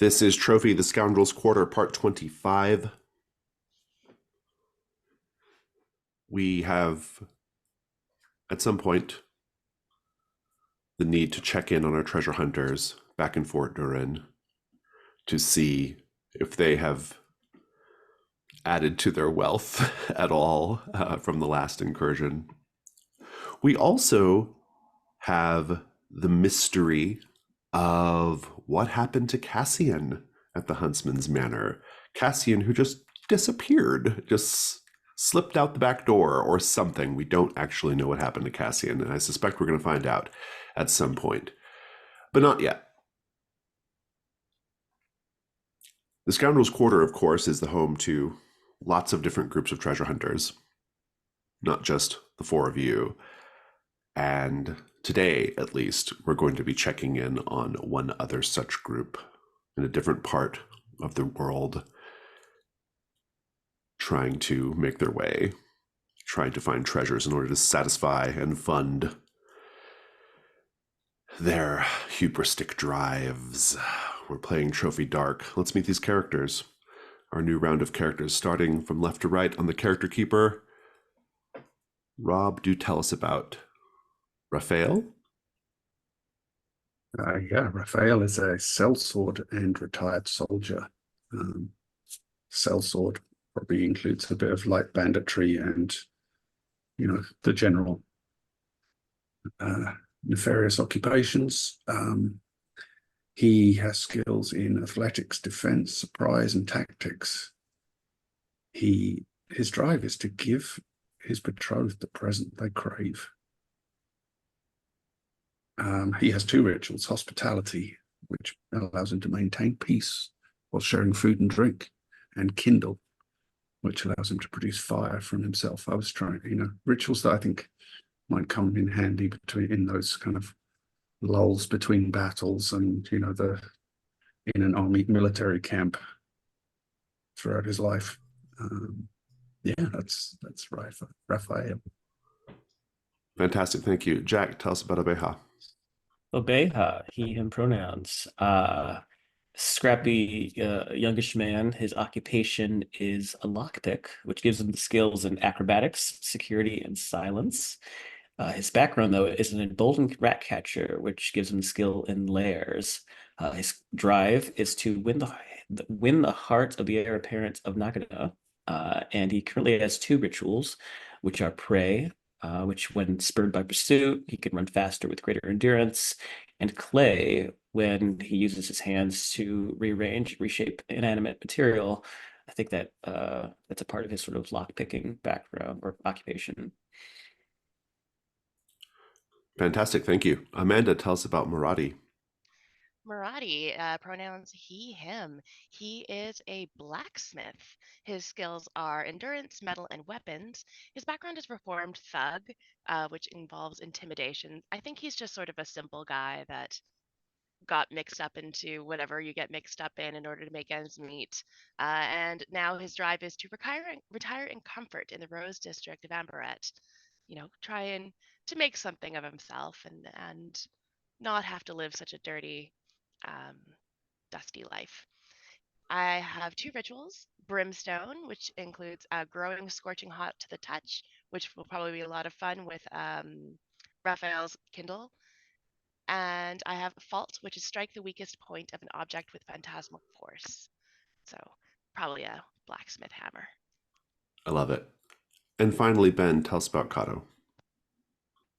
This is Trophy the Scoundrel's Quarter, Part 25. We have, at some point, the need to check in on our treasure hunters back in Fort Durin to see if they have added to their wealth at all from the last incursion. We also have the mystery of what happened to Cassian at the Huntsman's Manor. Cassian, who just disappeared, just slipped out the back door or something. We don't actually know what happened to Cassian, and I suspect we're going to find out at some point, but not yet. The Scoundrel's Quarter, of course, is the home to lots of different groups of treasure hunters, not just the four of you. And today, at least, we're going to be checking in on one other such group in a different part of the world, trying to make their way, trying to find treasures in order to satisfy and fund their hubristic drives. We're playing Trophy Dark. Let's meet these characters. Our new round of characters, starting from left to right on the Character Keeper. Rob, do tell us about Raphael? Raphael is a sellsword and retired soldier. Sellsword probably includes a bit of light banditry and, the general nefarious occupations. He has skills in athletics, defense, surprise, and tactics. His drive is to give his betrothed the present they crave. He has two rituals: hospitality, which allows him to maintain peace while sharing food and drink, and kindle, which allows him to produce fire from himself. I was trying, rituals that I think might come in handy in those kind of lulls between battles and, in an army military camp throughout his life. That's right, Raphael. Fantastic, thank you. Jack, tell us about Abeja. Obeha, he, him pronouns. Scrappy youngish man. His occupation is a lockpick, which gives him the skills in acrobatics, security, and silence. His background, though, is an emboldened rat catcher, which gives him skill in lairs. His drive is to win the heart of the heir apparent of Nagana. And he currently has two rituals, which are prey, which when spurred by pursuit, he can run faster with greater endurance, and clay, when he uses his hands to rearrange, reshape inanimate material. I think that that's a part of his sort of lockpicking background or occupation. Fantastic, thank you. Amanda, tell us about Murati. Murati, pronouns he, him. He is a blacksmith. His skills are endurance, metal, and weapons. His background is reformed thug, which involves intimidation. I think he's just sort of a simple guy that got mixed up into whatever you get mixed up in order to make ends meet. And now his drive is to retire in comfort in the Rose District of Amberette. Trying to make something of himself and not have to live such a dirty, dusty life. I have two rituals: brimstone, which includes growing scorching hot to the touch, which will probably be a lot of fun with Raphael's Kindle. And I have fault, which is strike the weakest point of an object with phantasmal force. So probably a blacksmith hammer. I love it. And finally, Ben, tell us about Kato.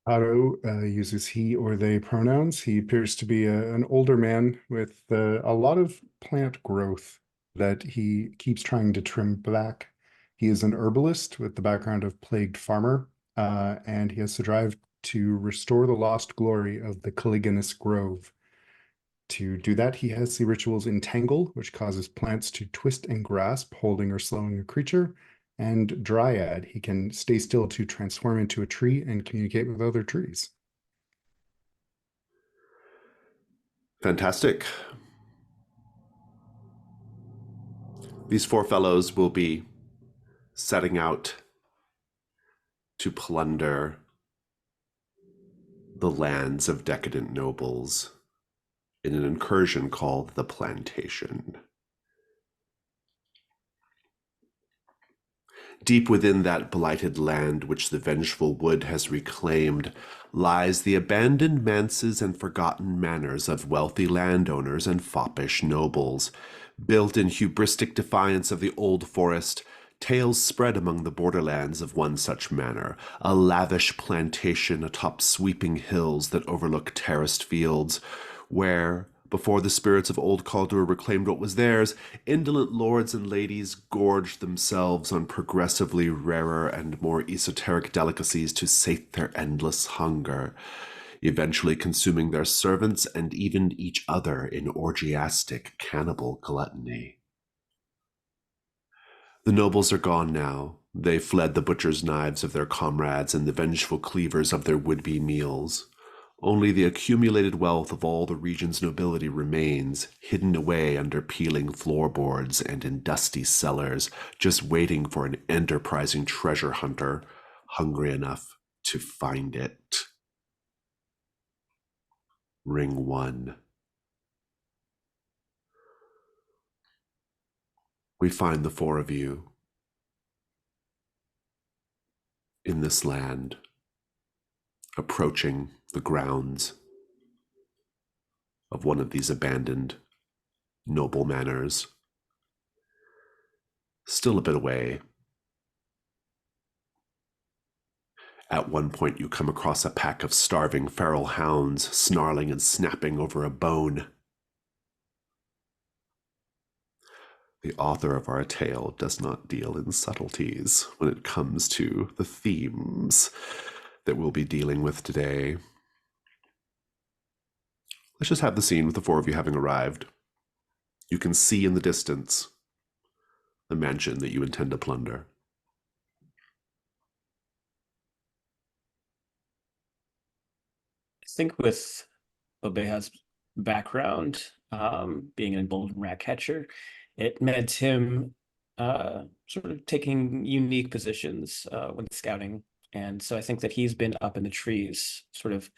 Otto uses he or they pronouns. He appears to be an older man with a lot of plant growth that he keeps trying to trim back. He is an herbalist with the background of plagued farmer, and he has the drive to restore the lost glory of the Caliganus Grove. To do that, he has the rituals Entangle, which causes plants to twist and grasp, holding or slowing a creature, and Dryad. He can stay still to transform into a tree and communicate with other trees. Fantastic. These four fellows will be setting out to plunder the lands of decadent nobles in an incursion called the Plantation. Deep within that blighted land which the vengeful wood has reclaimed lies the abandoned manses and forgotten manors of wealthy landowners and foppish nobles. Built in hubristic defiance of the old forest, tales spread among the borderlands of one such manor, a lavish plantation atop sweeping hills that overlook terraced fields, where, before the spirits of old Caldur reclaimed what was theirs, indolent lords and ladies gorged themselves on progressively rarer and more esoteric delicacies to sate their endless hunger, eventually consuming their servants and even each other in orgiastic cannibal gluttony. The nobles are gone now. They fled the butcher's knives of their comrades and the vengeful cleavers of their would-be meals. Only the accumulated wealth of all the region's nobility remains, hidden away under peeling floorboards and in dusty cellars, just waiting for an enterprising treasure hunter, hungry enough to find it. Ring 1. We find the 4 of you in this land, approaching the grounds of one of these abandoned noble manors. Still a bit away. At one point you come across a pack of starving feral hounds snarling and snapping over a bone. The author of our tale does not deal in subtleties when it comes to the themes that we'll be dealing with today. Let's just have the scene with the 4 of you having arrived. You can see in the distance the mansion that you intend to plunder. I think with Obeha's background, being an emboldened rat catcher, it meant him sort of taking unique positions when scouting. And so I think that he's been up in the trees, sort of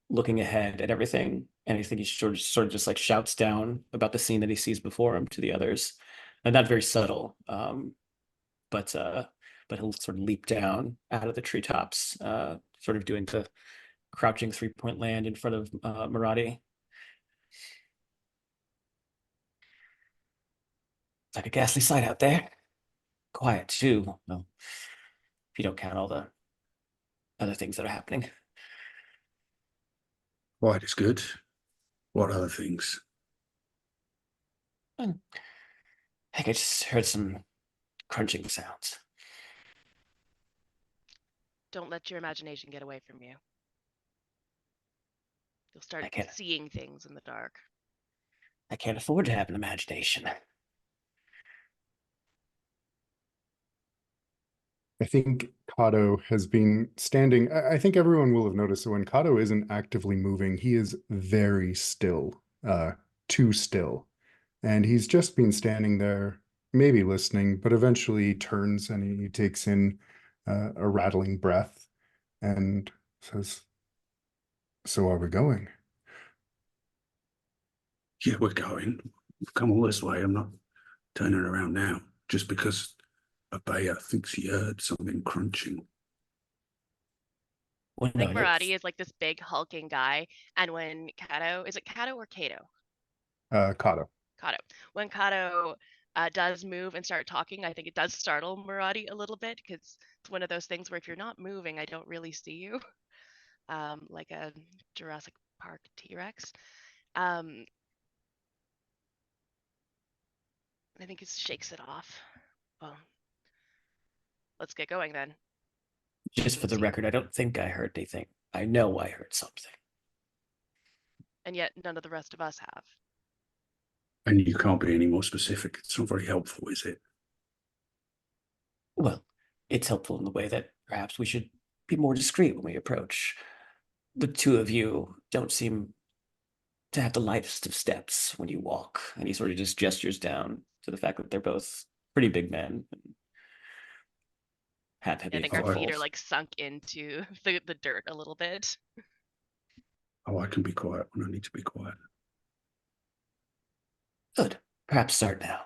looking ahead at everything. And I think he sort of just like shouts down about the scene that he sees before him to the others. And not very subtle, but he'll sort of leap down out of the treetops, sort of doing the crouching 3-point land in front of Maradi. It's like a ghastly sight out there. Quiet too. Well, if you don't count all the other things that are happening. Quiet is good. What other things? I think I just heard some crunching sounds. Don't let your imagination get away from you. You'll start I can't. seeing things in the dark. I can't afford to have an imagination. I think Kato has been standing. I think everyone will have noticed that when Kato isn't actively moving, he is very still, too still. And he's just been standing there, maybe listening, but eventually turns and he takes in a rattling breath and says, "So are we going?" Yeah, we're going. We've come all this way. I'm not turning around now just because Abaya thinks he heard something crunching. Well, I think no, Maradi is like this big hulking guy, and when Kato, is it Kato or Kato? Kato. Kato. When Kato does move and start talking, I think it does startle Maradi a little bit because it's one of those things where if you're not moving, I don't really see you, like a Jurassic Park T-Rex. I think he shakes it off. Well, let's get going then. just for the record, I don't think I heard anything. I know I heard something. And yet none of the rest of us have. And you can't be any more specific. It's not very helpful, is it? Well, it's helpful in the way that perhaps we should be more discreet when we approach. The 2 of you don't seem to have the lightest of steps when you walk. And he sort of just gestures down to the fact that they're both pretty big men. Have I heavy think our feet are footfalls. like sunk into the dirt a little bit. Oh, I can be quiet when I need to be quiet. Perhaps start now.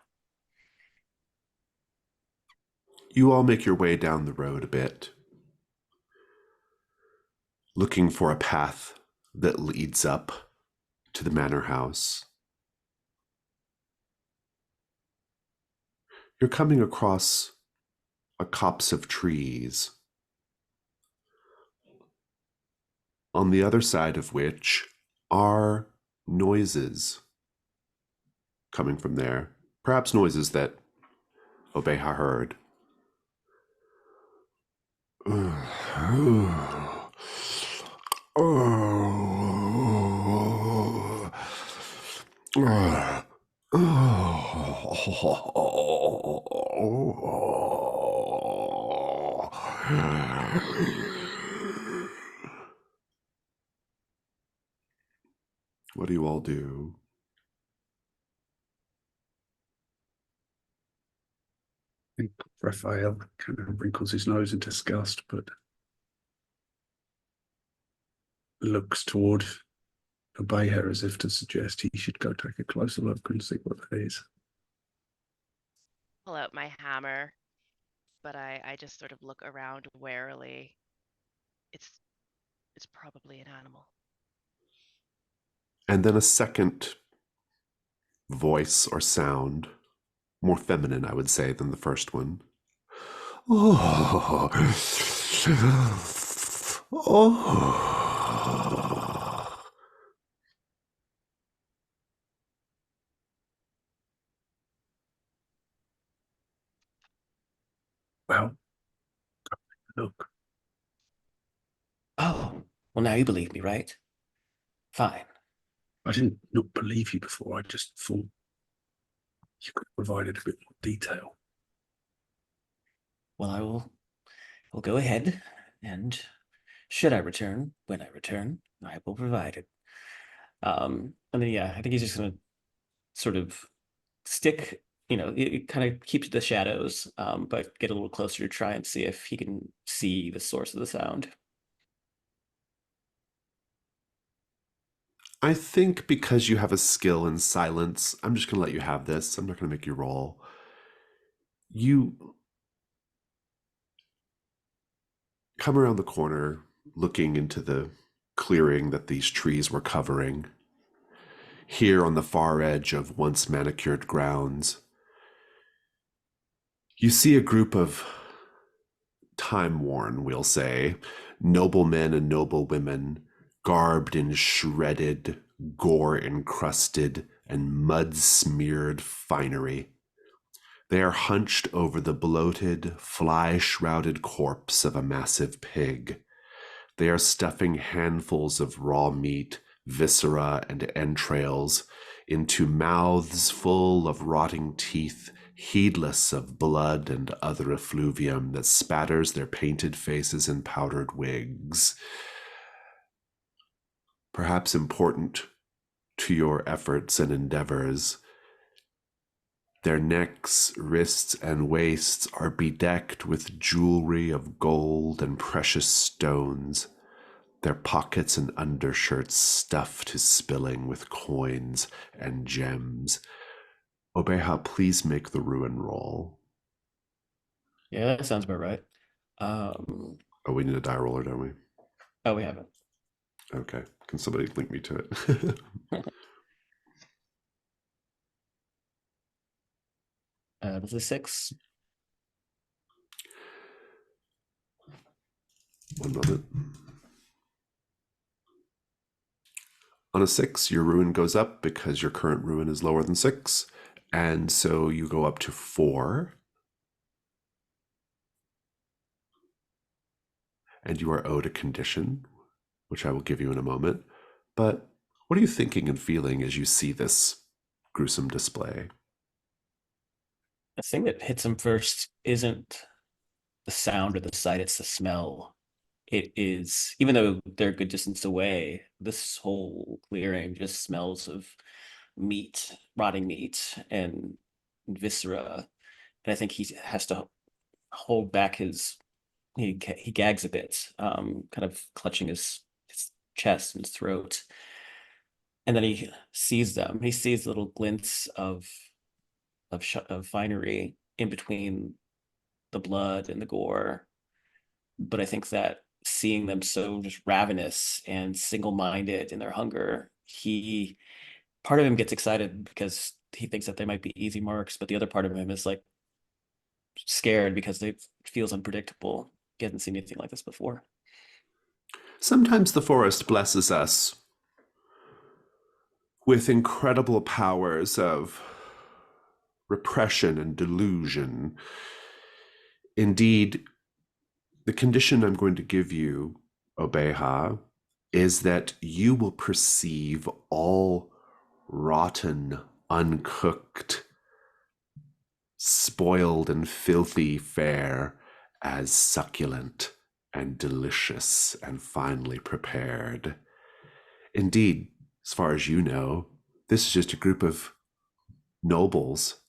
You all make your way down the road a bit, looking for a path that leads up to the manor house. You're coming across a copse of trees, on the other side of which are noises coming from there. Perhaps noises that Obeha heard. What do you all do? I think Raphael kind of wrinkles his nose in disgust, but looks toward Obeha as if to suggest he should go take a closer look and see what that is. Pull out my hammer, but I just sort of look around warily. It's probably an animal. And then a second voice or sound, more feminine, I would say, than the first one. Oh. Oh. Well, look. Oh, well, now you believe me, right? Fine. I didn't not believe you before. I just thought you could have provided a bit more detail. Well, I'll go ahead, and should I return, when I return, I will provide it. And then, yeah, I think he's just gonna sort of stick, it kind of keeps the shadows, but get a little closer to try and see if he can see the source of the sound. I think because you have a skill in silence, I'm just going to let you have this. I'm not going to make you roll. You come around the corner, looking into the clearing that these trees were covering. Here on the far edge of once manicured grounds, you see a group of time-worn, we'll say, noblemen and noble women, garbed in shredded, gore-encrusted, and mud-smeared finery. They are hunched over the bloated, fly-shrouded corpse of a massive pig. They are stuffing handfuls of raw meat, viscera, and entrails into mouths full of rotting teeth, heedless of blood and other effluvium that spatters their painted faces and powdered wigs. Perhaps important to your efforts and endeavors, their necks, wrists, and waists are bedecked with jewelry of gold and precious stones, their pockets and undershirts stuffed to spilling with coins and gems. Obeha, please make the ruin roll. Yeah, that sounds about right. Oh, we need a die roller, don't we? Oh, we haven't. Okay. Can somebody link me to it? This is 6. One moment. On a 6, your ruin goes up because your current ruin is lower than 6. And so you go up to 4. And you are owed a condition, which I will give you in a moment. But what are you thinking and feeling as you see this gruesome display? The thing that hits him first isn't the sound or the sight, it's the smell. It is, even though they're a good distance away, this whole clearing just smells of meat, rotting meat, and viscera. And I think he has to hold back he gags a bit, kind of clutching his chest and his throat. And then he sees them. He sees little glints of of finery in between the blood and the gore. But I think that seeing them so just ravenous and single-minded in their hunger, he part of him gets excited because he thinks that they might be easy marks, but the other part of him is like scared because it feels unpredictable. He hasn't seen anything like this before. Sometimes the forest blesses us with incredible powers of repression and delusion. Indeed, the condition I'm going to give you, Obeha, is that you will perceive all rotten, uncooked, spoiled, and filthy fare as succulent and delicious and finely prepared. Indeed, as far as you know, this is just a group of nobles,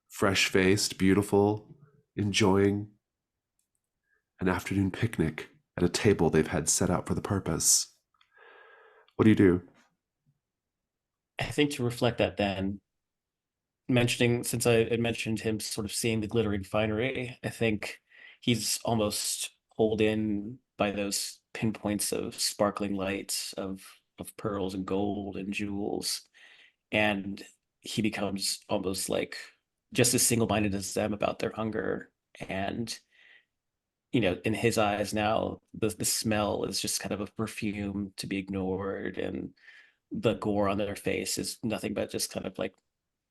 fresh-faced, beautiful, enjoying an afternoon picnic at a table they've had set out for the purpose. What do you do? I think to reflect that then, since I had mentioned him sort of seeing the glittering finery, I think he's almost pulled in by those pinpoints of sparkling lights of pearls and gold and jewels. And he becomes almost like just as single-minded as them about their hunger. And in his eyes now, the smell is just kind of a perfume to be ignored, and the gore on their face is nothing but just kind of like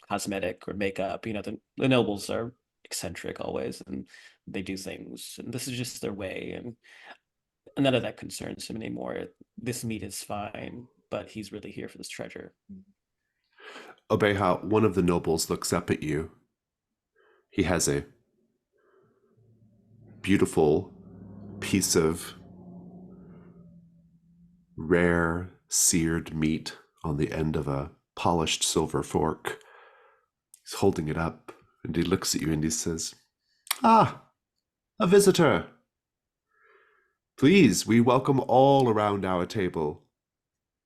cosmetic or makeup. The nobles are eccentric always, and they do things, and this is just their way, and none of that concerns him anymore. This meat is fine, but he's really here for this treasure. Obeha, one of the nobles looks up at you. He has a beautiful piece of rare seared meat on the end of a polished silver fork. He's holding it up, and he looks at you and he says, "Ah, a visitor. Please, we welcome all around our table.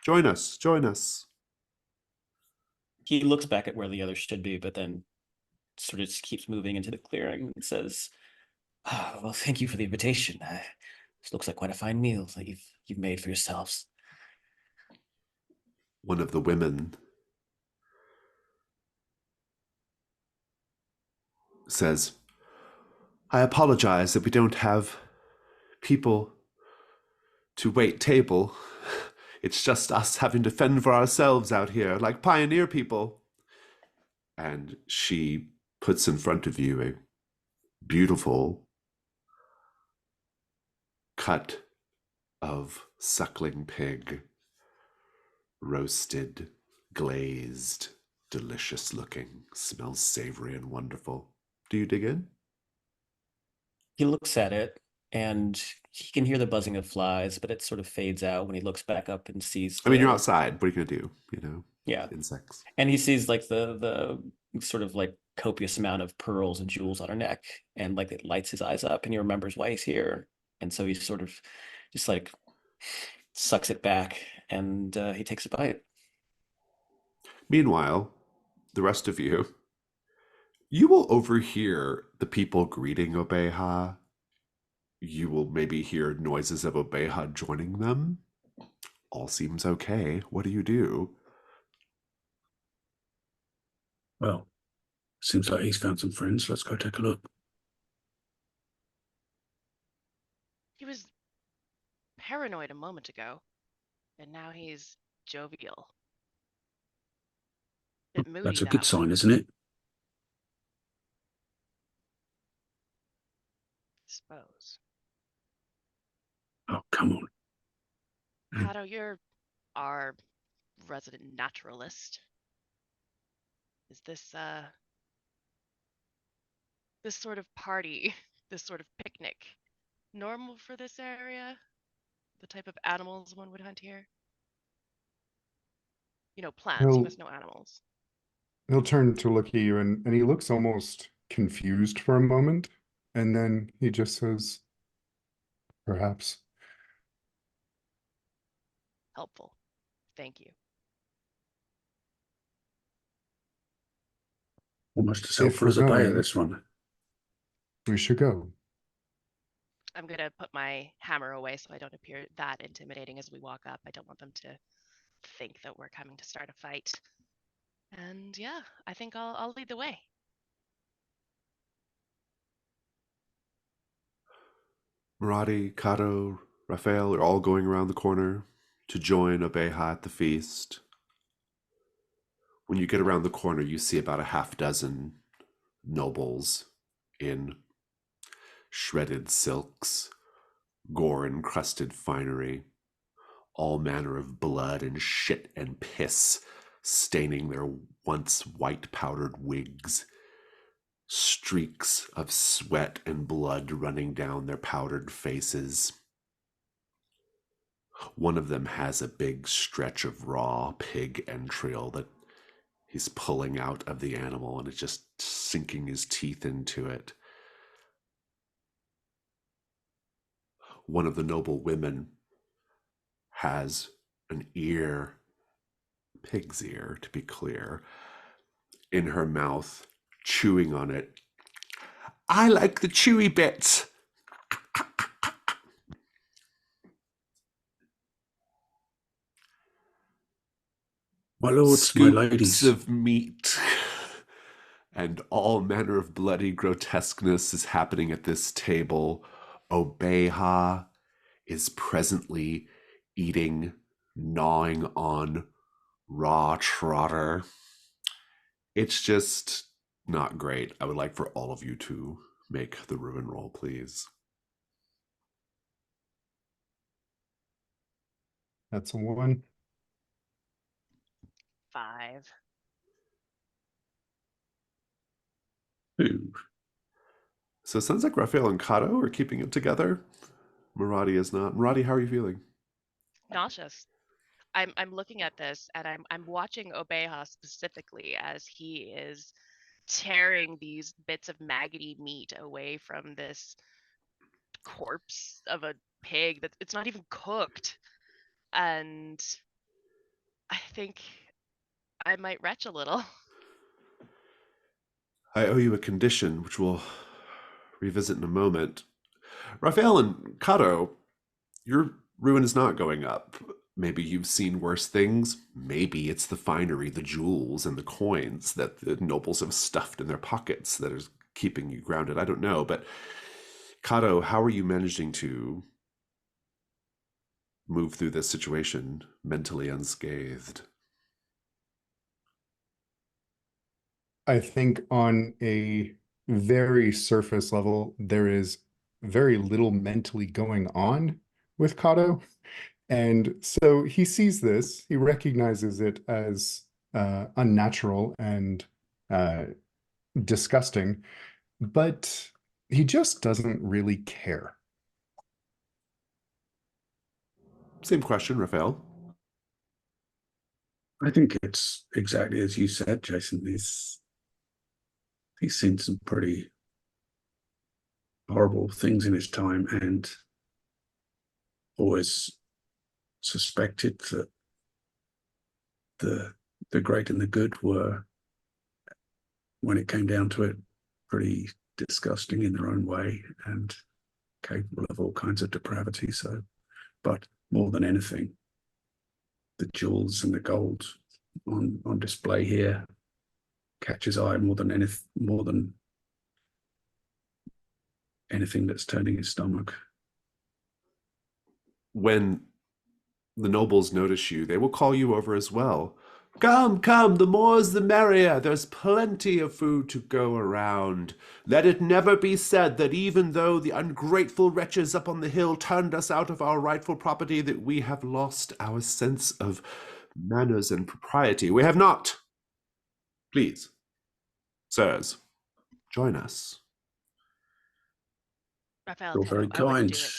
Join us, join us." He looks back at where the others should be, but then sort of just keeps moving into the clearing and says, well, thank you for the invitation. This looks like quite a fine meal that you've made for yourselves." One of the women says, "I apologize that we don't have people to wait table. It's just us having to fend for ourselves out here, like pioneer people." And she puts in front of you a beautiful cut of suckling pig, roasted, glazed, delicious looking, smells savory and wonderful. Do you dig in? He looks at it, and he can hear the buzzing of flies, but it sort of fades out when he looks back up and sees I mean, you're outside. What are you going to do? Yeah. Insects. And he sees like the sort of like copious amount of pearls and jewels on her neck, and like it lights his eyes up, and he remembers why he's here. And so he sort of just like sucks it back, and he takes a bite. Meanwhile, the rest of you will overhear the people greeting Obeha. You will maybe hear noises of Obeha joining them. All seems okay. What do you do? Well, seems like he's found some friends. Let's go take a look. He was paranoid a moment ago, and now he's jovial. Bit moody That's a that good way. sign, isn't it? Suppose. Oh, come on. Hato, you're our resident naturalist. Is this sort of party, this sort of picnic, normal for this area? The type of animals one would hunt here? Plants. You He'll must know animals. he'll turn to look at you, and he looks almost confused for a moment, and then he just says, "Perhaps." Helpful. Thank you. Almost as If helpful we're as a bear, going, this one. we should go. I'm going to put my hammer away so I don't appear that intimidating as we walk up. I don't want them to think that we're coming to start a fight. And yeah, I think I'll lead the way. Maradi, Kato, Raphael are all going around the corner to join Obeha at the feast. When you get around the corner, you see about a half dozen nobles in shredded silks, gore-encrusted finery, all manner of blood and shit and piss staining their once white powdered wigs, streaks of sweat and blood running down their powdered faces. One of them has a big stretch of raw pig entrail that he's pulling out of the animal and is just sinking his teeth into it. One of the noble women has an ear, pig's ear to be clear, in her mouth, chewing on it. I like the chewy bits. My lords, my Scoops ladies. of meat and all manner of bloody grotesqueness is happening at this table. Obeha is presently eating, gnawing on raw trotter. It's just not great. I would like for all of you to make the ruin roll, please. That's a 1. 5. 2. So it sounds like Raphael and Kato are keeping it together. Maradi is not. Maradi, how are you feeling? Nauseous. I'm looking at this and I'm watching Obeha specifically as he is tearing these bits of maggoty meat away from this corpse of a pig that it's not even cooked. And I think I might retch a little. I owe you a condition, which we'll revisit in a moment. Raphael and Kato, your ruin is not going up. Maybe you've seen worse things. Maybe it's the finery, the jewels, and the coins that the nobles have stuffed in their pockets that is keeping you grounded. I don't know, but Kato, how are you managing to move through this situation mentally unscathed? I think on a very surface level, there is very little mentally going on with Kato. And so he sees this, he recognizes it as unnatural and disgusting, but he just doesn't really care. Same question, Raphael. I think it's exactly as you said, Jason. He's seen some pretty horrible things in his time and always suspected that the great and the good were, when it came down to it, pretty disgusting in their own way and capable of all kinds of depravity. So, but more than anything, the jewels and the gold on display here catches eye more than anything that's turning his stomach. When the nobles notice you, they will call you over as well. Come, come, the more's the merrier. There's plenty of food to go around. Let it never be said that even though the ungrateful wretches up on the hill turned us out of our rightful property, that we have lost our sense of manners and propriety. We have not. Please, sirs, join us. Raphael, You're Kato, very I wouldn't kind. do it.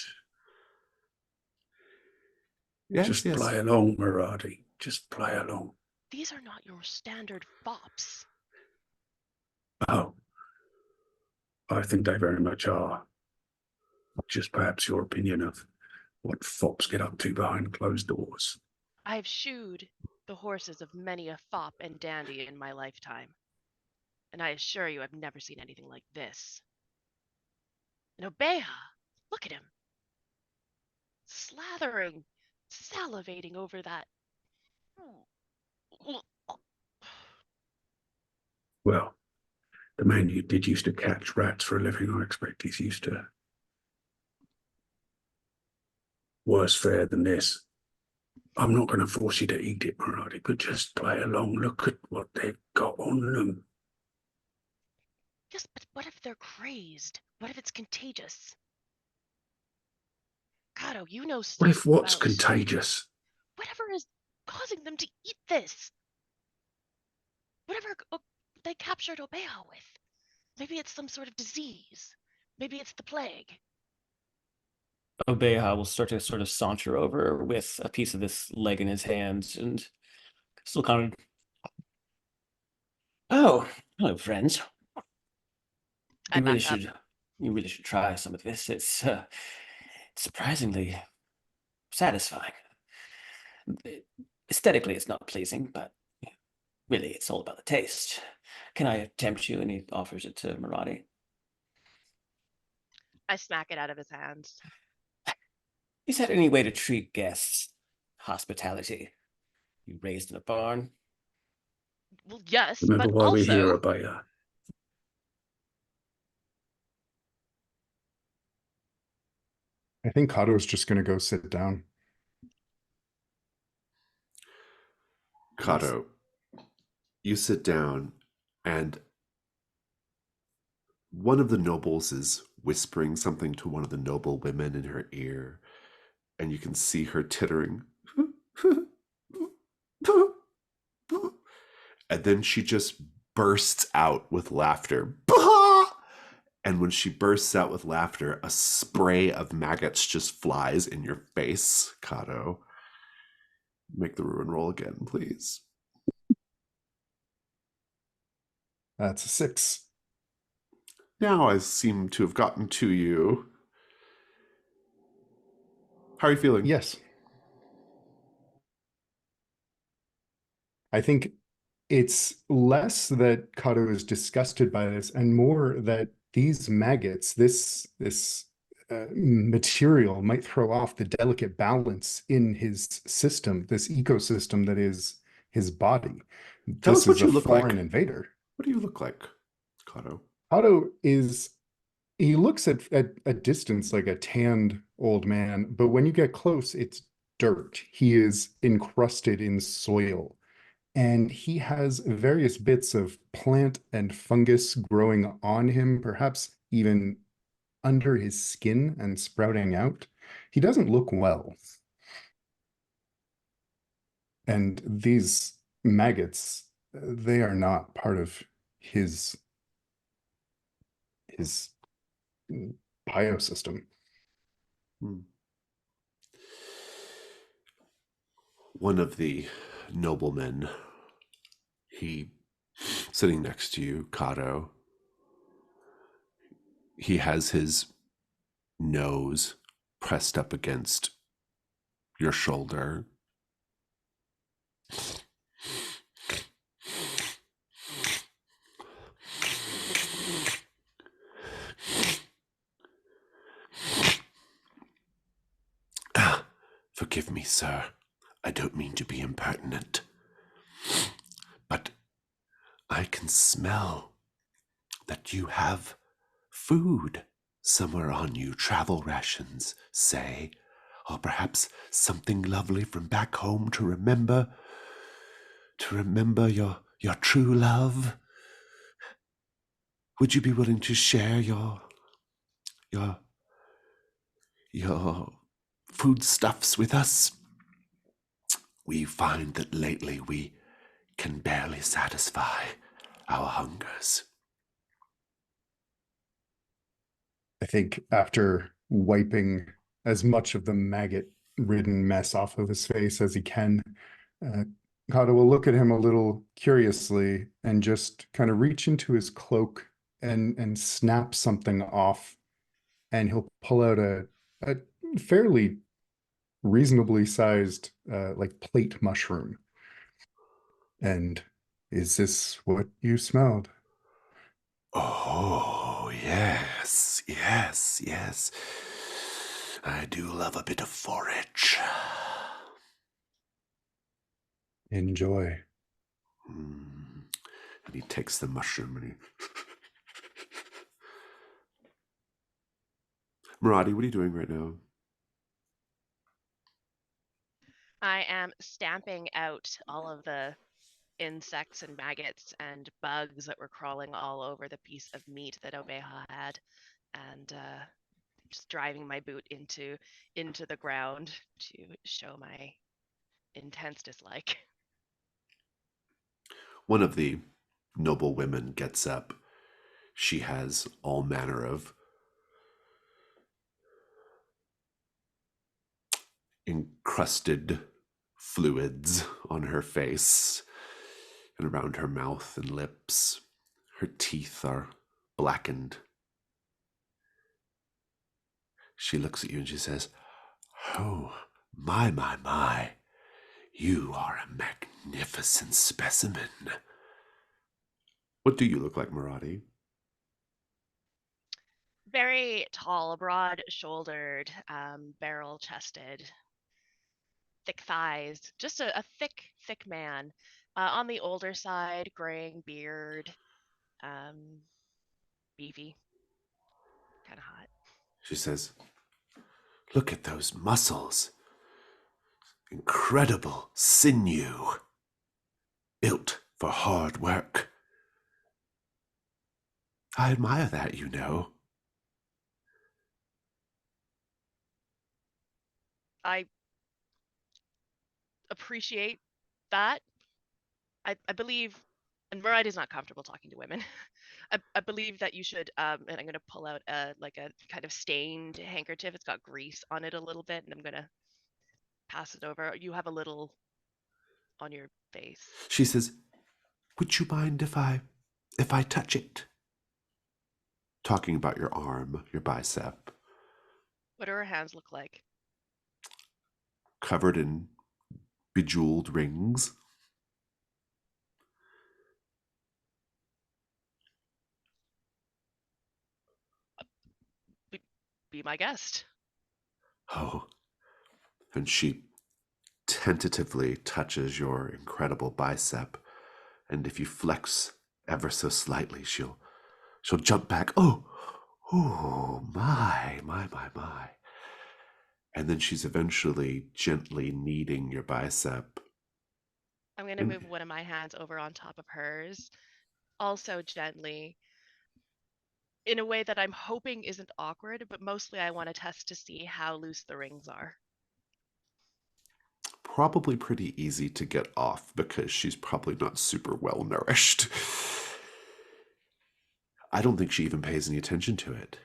Yes, Just yes. play along, Maradi. Just play along. These are not your standard fops. Oh, I think they very much are. Just perhaps your opinion of what fops get up to behind closed doors. I've shoed the horses of many a fop and dandy in my lifetime. And I assure you I've never seen anything like this. And Obeah, look at him. Slathering, salivating over that. Well, the man you did used to catch rats for a living. I expect he's used to worse fare than this. I'm not going to force you to eat it, Muradi, but just play along. Look at what they've got on them. Yes, but what if they're crazed? What if it's contagious? Kato, you know stuff What if what's about contagious? whatever is causing them to eat this. Whatever they captured Obeah with. Maybe it's some sort of disease. Maybe it's the plague. Obeah will start to sort of saunter over with a piece of this leg in his hands and still kind of, oh, hello, friends. I You really back up. should try some of this. It's surprisingly satisfying. Aesthetically, it's not pleasing, but really, it's all about the taste. Can I tempt you? And he offers it to Muradi. I smack it out of his hands. Is that any way to treat guests? Hospitality. You raised in a barn? Well, yes, Remember but why we're here, also Obeah. I think Kato's just going to go sit down. Kato, you sit down, and one of the nobles is whispering something to one of the noble women in her ear, and you can see her tittering. And then she just bursts out with laughter. And when she bursts out with laughter, a spray of maggots just flies in your face, Kato. Make the ruin roll again, please. That's a 6. Now I seem to have gotten to you. How are you feeling? Yes. I think it's less that Kato is disgusted by this and more that these maggots, this material might throw off the delicate balance in his system, this ecosystem that is his body. Tell Just us what as a you look like. foreign invader. What do you look like, Kato? Kato he looks at a distance like a tanned old man, but when you get close, it's dirt. He is encrusted in soil. And he has various bits of plant and fungus growing on him, perhaps even under his skin and sprouting out. He doesn't look well. And these maggots, they are not part of his biosystem. One of the noblemen, he sitting next to you, Kato, he has his nose pressed up against your shoulder. Forgive me, sir. I don't mean to be impertinent. But I can smell that you have food somewhere on you, travel rations, say, or perhaps something lovely from back home to remember your true love. Would you be willing to share your foodstuffs with us? We find that lately we can barely satisfy our hungers. I think after wiping as much of the maggot-ridden mess off of his face as he can, Kato will look at him a little curiously and just kind of reach into his cloak and snap something off, and he'll pull out a fairly reasonably sized like plate mushroom. And is this what you smelled? Oh, yes, yes, yes. I do love a bit of forage. Enjoy. Mm. And he takes the mushroom and he... Maradi, what are you doing right now? I am stamping out all of the insects and maggots and bugs that were crawling all over the piece of meat that Obeha had, and just driving my boot into the ground to show my intense dislike. One of the noble women gets up. She has all manner of encrusted fluids on her face and around her mouth and lips. Her teeth are blackened. She looks at you and she says, "Oh, my. You are a magnificent specimen." What do you look like, Maradi? Very tall, broad-shouldered, barrel-chested, thick thighs, just a thick man. On the older side, graying beard, beefy, kind of hot. She says, "Look at those muscles. Incredible sinew. Built for hard work. I admire that, you know." I appreciate that. I believe, and Mariah's not comfortable talking to women. I believe that you should, and I'm going to pull out a kind of stained handkerchief. It's got grease on it a little bit, and I'm going to pass it over. You have a little on your face. She says, "Would you mind if I touch it?" Talking about your arm, your bicep, What do her hands look like? covered in bejeweled rings. Be my guest. Oh, and she tentatively touches your incredible bicep, and if you flex ever so slightly, she'll jump back. Oh, my. And then she's eventually gently kneading your bicep. I'm going to move one of my hands over on top of hers, also gently, in a way that I'm hoping isn't awkward, but mostly I want to test to see how loose the rings are. Probably pretty easy to get off because she's probably not super well nourished. I don't think she even pays any attention to it.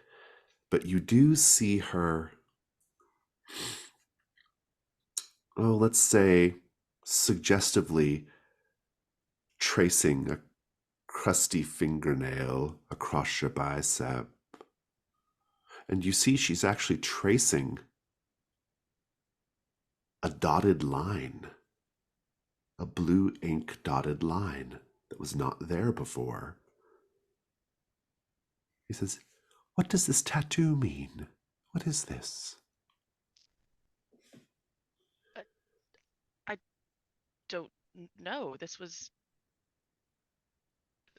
But you do see her, oh, let's say, suggestively tracing a crusty fingernail across your bicep. And you see she's actually tracing a dotted line, a blue ink dotted line that was not there before. He says, "What does this tattoo mean? What is this?" I don't know. This was.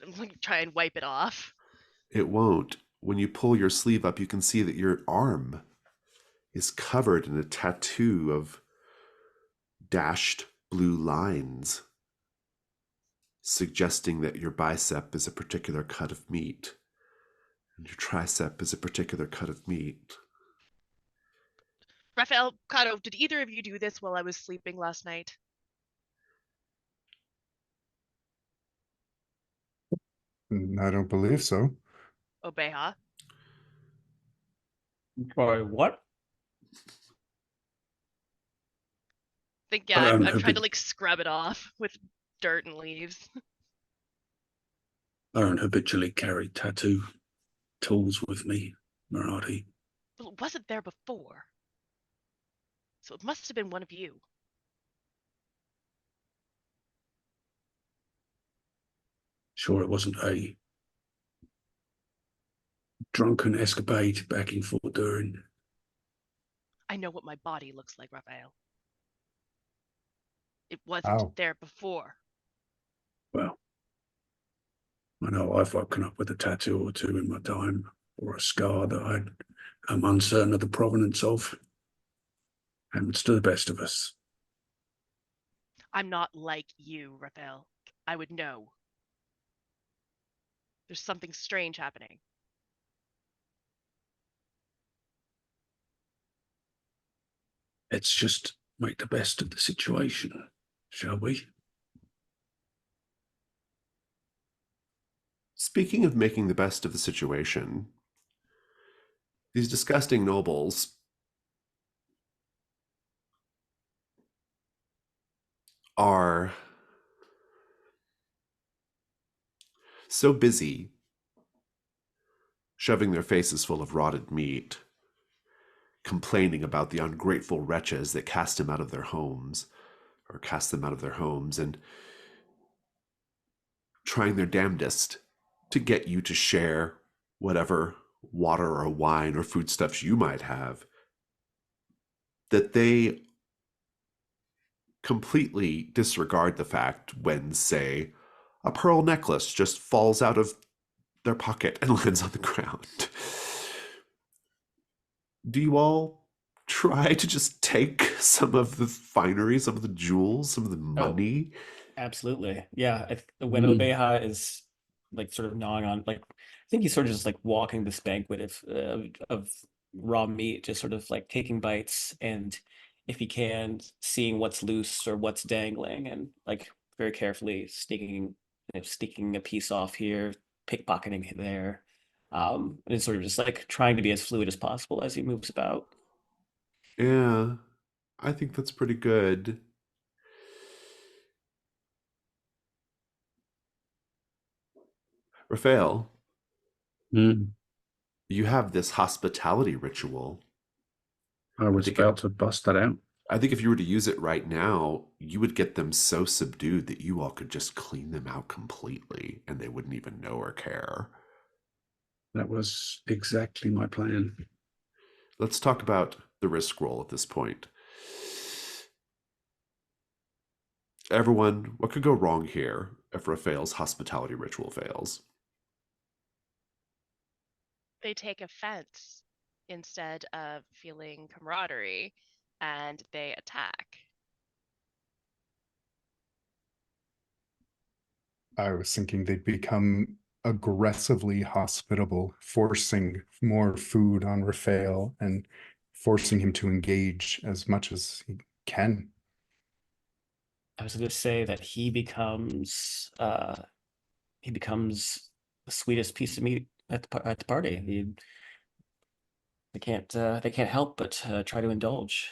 I'm going to try and wipe it off. It won't. When you pull your sleeve up, you can see that your arm is covered in a tattoo of dashed blue lines, suggesting that your bicep is a particular cut of meat and your tricep is a particular cut of meat. Raphael, Kato, did either of you do this while I was sleeping last night? I don't believe so. Obeha? Sorry, what? Think, yeah, I I'm don't trying to like scrub it off with dirt and leaves. I don't habitually carry tattoo tools with me, Marathi. Well, it wasn't there before. So it must have been one of you. Sure, it wasn't a drunken escapade back in Fort Durin. I know what my body looks like, Raphael. It wasn't Oh, there before. Well, I know I've woken up with a tattoo or two in my time, or a scar that I am uncertain of the provenance of. Happens to the best of us. I'm not like you, Raphael. I would know. There's something strange happening. Let's just make the best of the situation, shall we? Speaking of making the best of the situation, these disgusting nobles are so busy shoving their faces full of rotted meat, complaining about the ungrateful wretches that cast them out of their homes, and trying their damnedest to get you to share whatever water or wine or foodstuffs you might have, that they completely disregard the fact when, say, a pearl necklace just falls out of their pocket and lands on the ground. Do you all try to just take some of the finery, some of the jewels, some of the money? Absolutely. Yeah. When Mm. Obeha is like sort of gnawing on, like, I think he's sort of just like walking this banquet of raw meat, just sort of like taking bites, and if he can, seeing what's loose or what's dangling, and like very carefully sneaking a piece off here, pickpocketing there. And it's sort of just like trying to be as fluid as possible as he moves about. Yeah, I think that's pretty good. Raphael, Mm. you have this hospitality ritual. I was about to bust that out. I think if you were to use it right now, you would get them so subdued that you all could just clean them out completely and they wouldn't even know or care. That was exactly my plan. Let's talk about the risk roll at this point. Everyone, what could go wrong here if Raphael's hospitality ritual fails? They take offense instead of feeling camaraderie, and they attack. I was thinking they'd become aggressively hospitable, forcing more food on Raphael and forcing him to engage as much as he can. I was going to say that he becomes the sweetest piece of meat at the party. They can't help but try to indulge.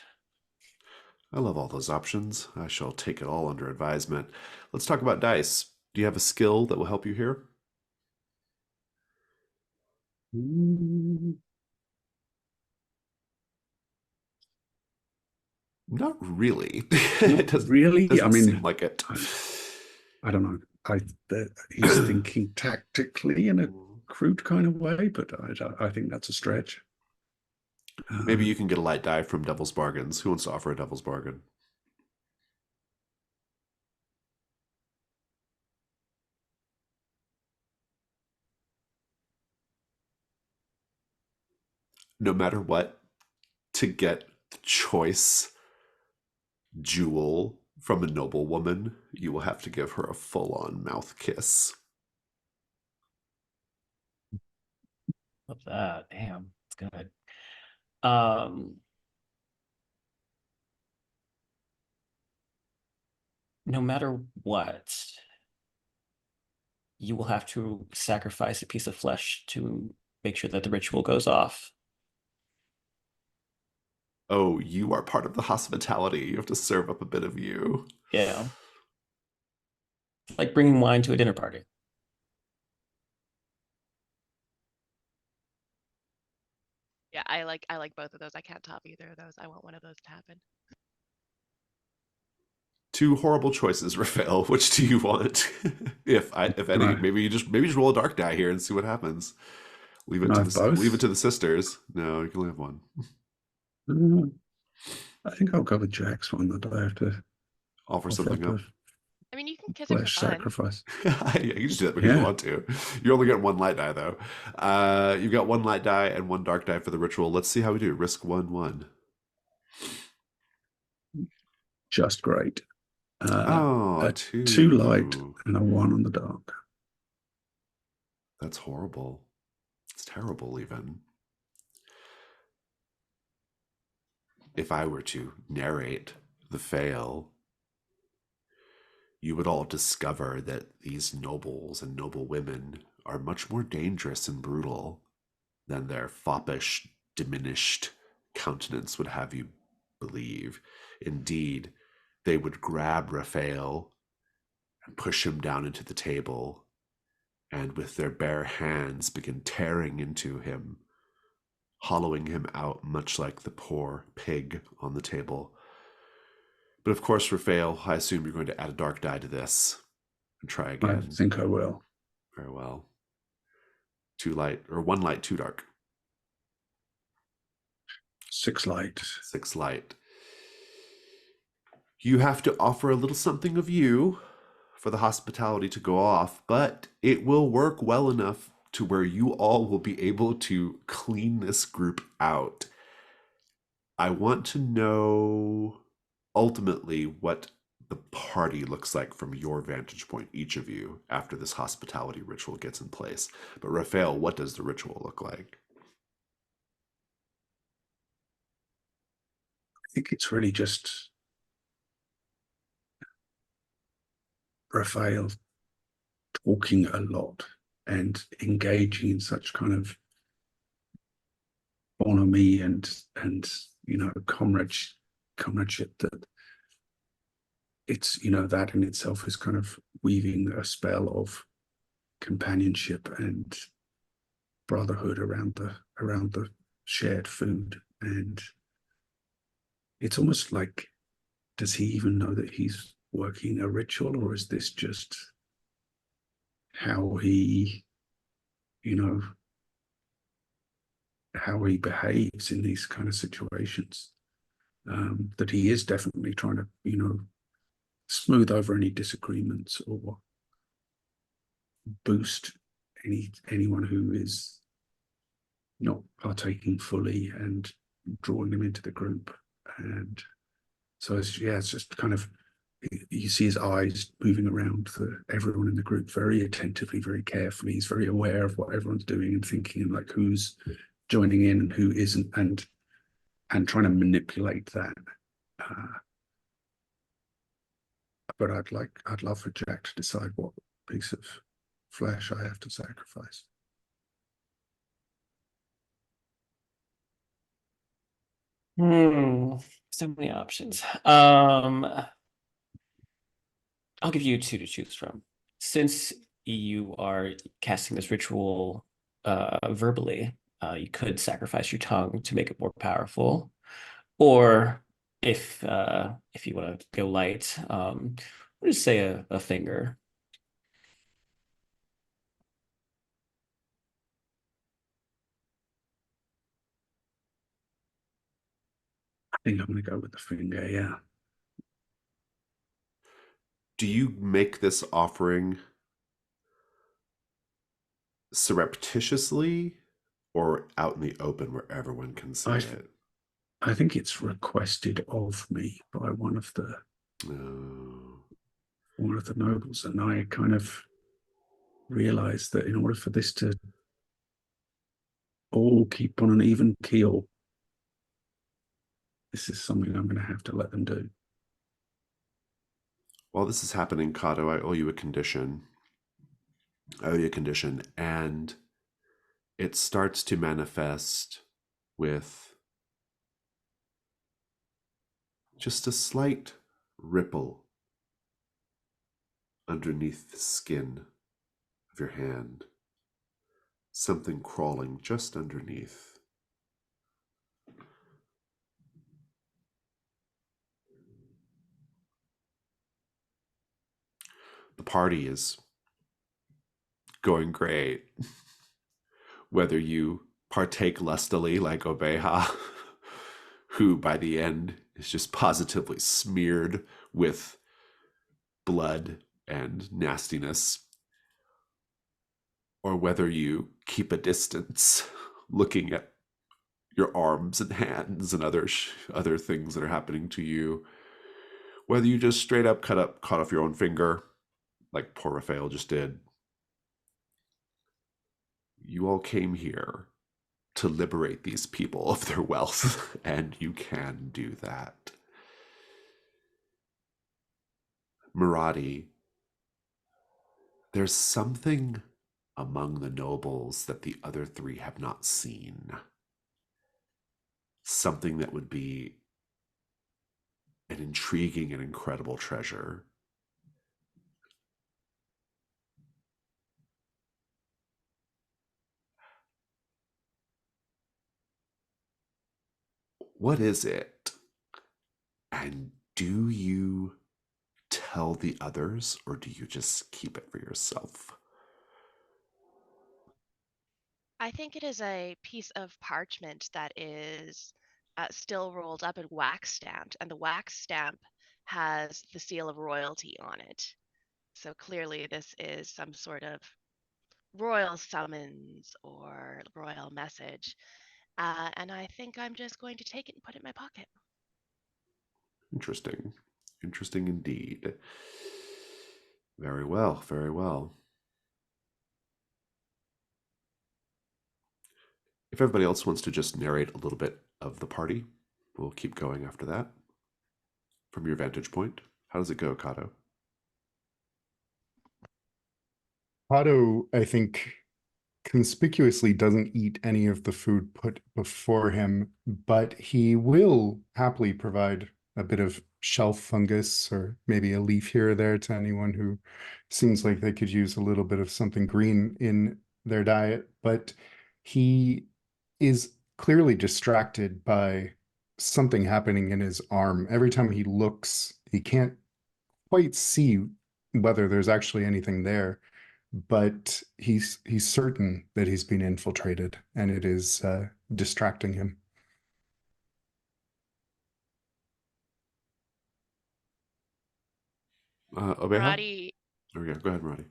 I love all those options. I shall take it all under advisement. Let's talk about dice. Do you have a skill that will help you here? Mm. Not really. Not really. Doesn't I mean, seem like it. I don't know. He's thinking tactically in a crude kind of way, but I think that's a stretch. Maybe you can get a light die from Devil's Bargains. Who wants to offer a Devil's Bargain? No matter what, to get the choice jewel from a noblewoman, you will have to give her a full-on mouth kiss. Love that. Damn, it's good. Um, no matter what, you will have to sacrifice a piece of flesh to make sure that the ritual goes off. Oh, you are part of the hospitality. You have to serve up a bit of you. Yeah, like bringing wine to a dinner party. Yeah, I like both of those. I can't top either of those. I want one of those to happen. Two horrible choices, Raphael. Which do you want? If any, Right. maybe you just roll a dark die here and see what happens. Leave Can it I to have both? leave it to the sisters. No, you can only have one. I think I'll go with Jack's one, that I have to Offer offer something up up. a I mean, you can kiss it for flesh fun. sacrifice. You can just do that because you Yeah. want to. You only get one light die, though. You've got one light die and one dark die for the ritual. Let's see how we do. Risk 1/1. Just great. Oh, A 2. 2 light and a 1 on the dark. That's horrible. It's terrible, even. If I were to narrate the fail, you would all discover that these nobles and noble women are much more dangerous and brutal than their foppish, diminished countenance would have you believe. Indeed, they would grab Raphael and push him down into the table, and with their bare hands begin tearing into him, hollowing him out, much like the poor pig on the table. But of course, Raphael, I assume you're going to add a dark die to this and try I again. think I will. Very well. 2 light, or 1 light, 2 dark. 6 light. 6 light. You have to offer a little something of you for the hospitality to go off, but it will work well enough to where you all will be able to clean this group out. I want to know ultimately what the party looks like from your vantage point, each of you, after this hospitality ritual gets in place. But Raphael, what does the ritual look like? I think it's really just Raphael talking a lot and engaging in such kind of bonhomie and comradeship that it's, that in itself is kind of weaving a spell of companionship and brotherhood around the shared food. And it's almost like, does he even know that he's working a ritual, or is this just how he behaves in these kind of situations? That he is definitely trying to smooth over any disagreements or boost anyone who is not partaking fully and drawing them into the group. And so it's just kind of, you see his eyes moving around everyone in the group very attentively, very carefully. He's very aware of what everyone's doing and thinking, and like who's joining in and who isn't, and trying to manipulate that. But I'd love for Jack to decide what piece of flesh I have to sacrifice. So many options. I'll give you 2 to choose from. Since you are casting this ritual verbally, you could sacrifice your tongue to make it more powerful. Or if you want to go light, we'll just say a finger. I think I'm going to go with the finger, yeah. Do you make this offering surreptitiously or out in the open where everyone can see it? I think it's requested of me by one of the nobles, and I kind of realized that in order for this to all keep on an even keel, this is something I'm going to have to let them do. While this is happening, Kato, I owe you a condition. And it starts to manifest with just a slight ripple underneath the skin of your hand. Something crawling just underneath. The party is going great. whether you partake lustily like Obeha, who by the end is just positively smeared with blood and nastiness, or whether you keep a distance looking at your arms and hands and other things that are happening to you, whether you just straight up cut off your own finger like poor Raphael just did. You all came here to liberate these people of their wealth, and you can do that. Marathi, there's something among the nobles that the other three have not seen. Something that would be an intriguing and incredible treasure. What is it? And do you tell the others, or do you just keep it for yourself? I think it is a piece of parchment that is still rolled up and wax stamped, and the wax stamp has the seal of royalty on it. So clearly, this is some sort of royal summons or royal message. And I think I'm just going to take it and put it in my pocket. Interesting. Interesting indeed. Very well, very well. If everybody else wants to just narrate a little bit of the party, we'll keep going after that. From your vantage point, how does it go, Kato? Otto, I think, conspicuously doesn't eat any of the food put before him, but he will happily provide a bit of shelf fungus or maybe a leaf here or there to anyone who seems like they could use a little bit of something green in their diet. But he is clearly distracted by something happening in his arm. Every time he looks, he can't quite see whether there's actually anything there, but he's certain that he's been infiltrated, and it is distracting him. Obeha? Marathi, Oh, yeah, go ahead, Marathi.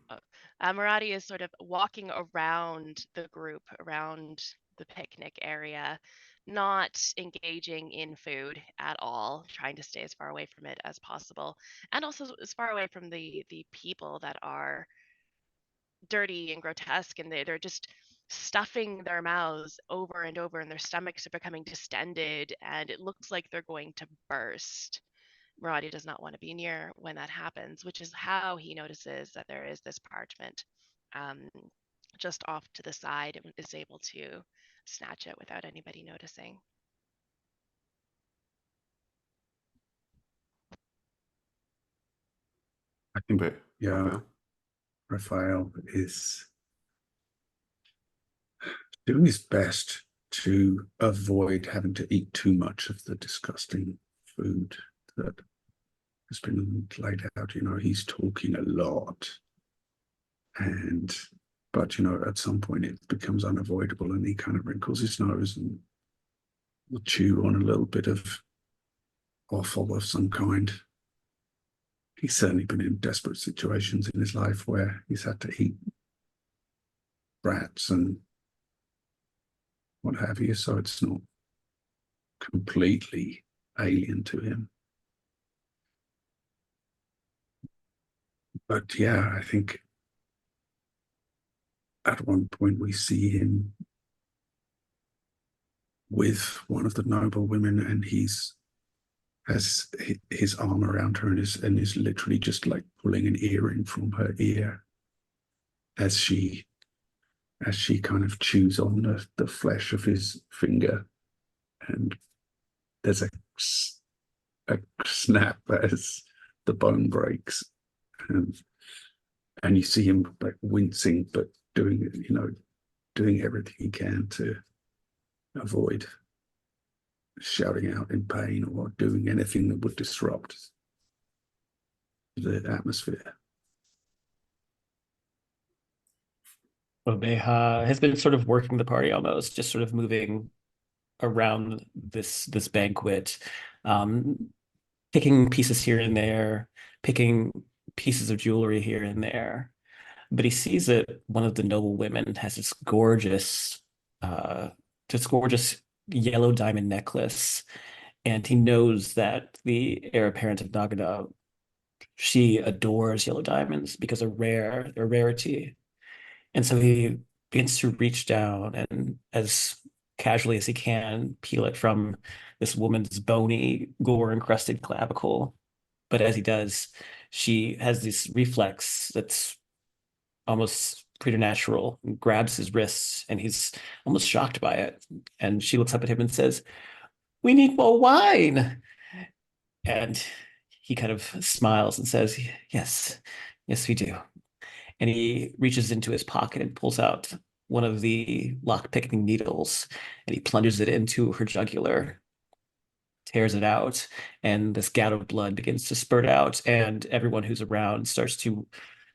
Marathi is sort of walking around the group, around the picnic area, not engaging in food at all, trying to stay as far away from it as possible, and also as far away from the people that are dirty and grotesque, and they're just stuffing their mouths over and over, and their stomachs are becoming distended, and it looks like they're going to burst. Marathi does not want to be near when that happens, which is how he notices that there is this parchment um, just off to the side and is able to snatch it without anybody noticing. I think, Okay. yeah, Raphael? Raphael is doing his best to avoid having to eat too much of the disgusting food that has been laid out. You know, he's talking a lot, but you know, at some point it becomes unavoidable, and he kind of wrinkles his nose and will chew on a little bit of offal of some kind. He's certainly been in desperate situations in his life where he's had to eat rats and what have you, so it's not completely alien to him. But yeah, I think at one point we see him with one of the noble women, and he's has his arm around her and is literally just like pulling an earring from her ear as she kind of chews on the flesh of his finger, and there's a snap as the bone breaks, and you see him like wincing, but doing everything he can to avoid shouting out in pain or doing anything that would disrupt the atmosphere. Obeha has been sort of working the party almost, just sort of moving around this banquet, um, picking pieces here and there, picking pieces of jewelry here and there. But he sees that one of the noble women has uh, this gorgeous yellow diamond necklace, and he knows that the heir apparent of Nagano, she adores yellow diamonds because they're a rarity. And so he begins to reach down and, as casually as he can, peel it from this woman's bony, gore-encrusted clavicle. But as he does, she has this reflex that's almost preternatural, and grabs his wrists, and he's almost shocked by it. And she looks up at him and says, "We need more wine." And he kind of smiles and says, "Yes, yes, we do." And he reaches into his pocket and pulls out one of the lock-picking needles, and he plunges it into her jugular, tears it out, and this gout of blood begins to spurt out, and everyone who's around starts to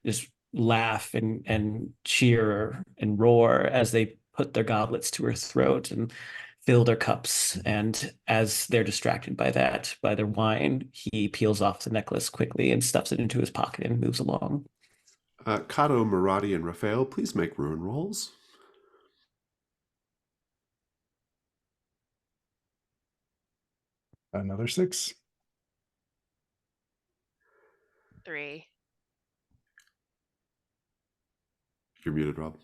just laugh and cheer and roar as they put their goblets to her throat and fill their cups. And as they're distracted by that, by their wine, he peels off the necklace quickly and stuffs it into his pocket and moves along. Kato, Marathi, and Raphael, please make ruin rolls. Another 6. 3. You're muted, Rob.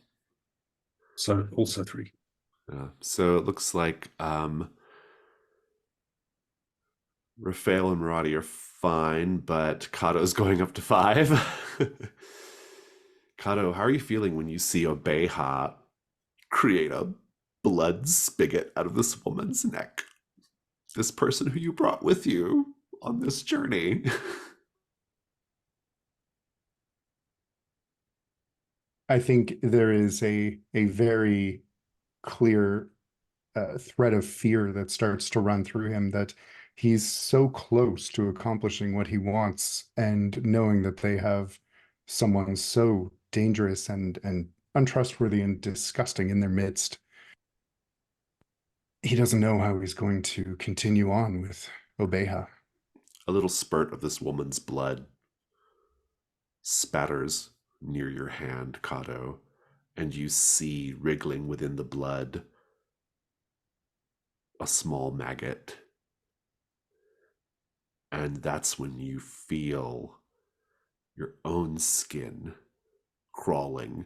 So also 3. So it looks like Raphael and Marathi are fine, but Kato's going up to 5. Kato, how are you feeling when you see Obeha create a blood spigot out of this woman's neck? This person who you brought with you on this journey. I think there is a very clear thread of fear that starts to run through him, that he's so close to accomplishing what he wants, and knowing that they have someone so dangerous and untrustworthy and disgusting in their midst. He doesn't know how he's going to continue on with Obeha. A little spurt of this woman's blood spatters near your hand, Kato, and you see wriggling within the blood a small maggot. And that's when you feel your own skin crawling,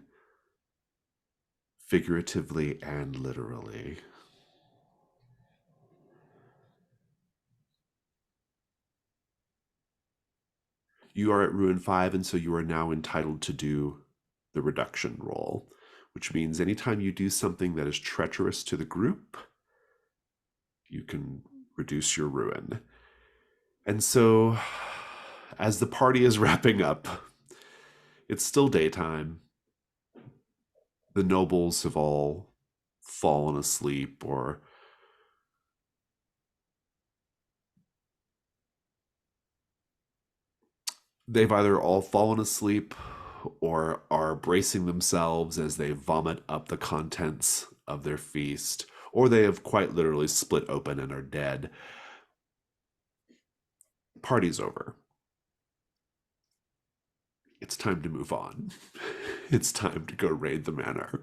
figuratively and literally. You are at Ruin 5, and so you are now entitled to do the reduction roll, which means anytime you do something that is treacherous to the group, you can reduce your ruin. And so, as the party is wrapping up, it's still daytime. The nobles have all fallen asleep, or they've either all fallen asleep or are bracing themselves as they vomit up the contents of their feast, or they have quite literally split open and are dead. Party's over. It's time to move on. It's time to go raid the manor.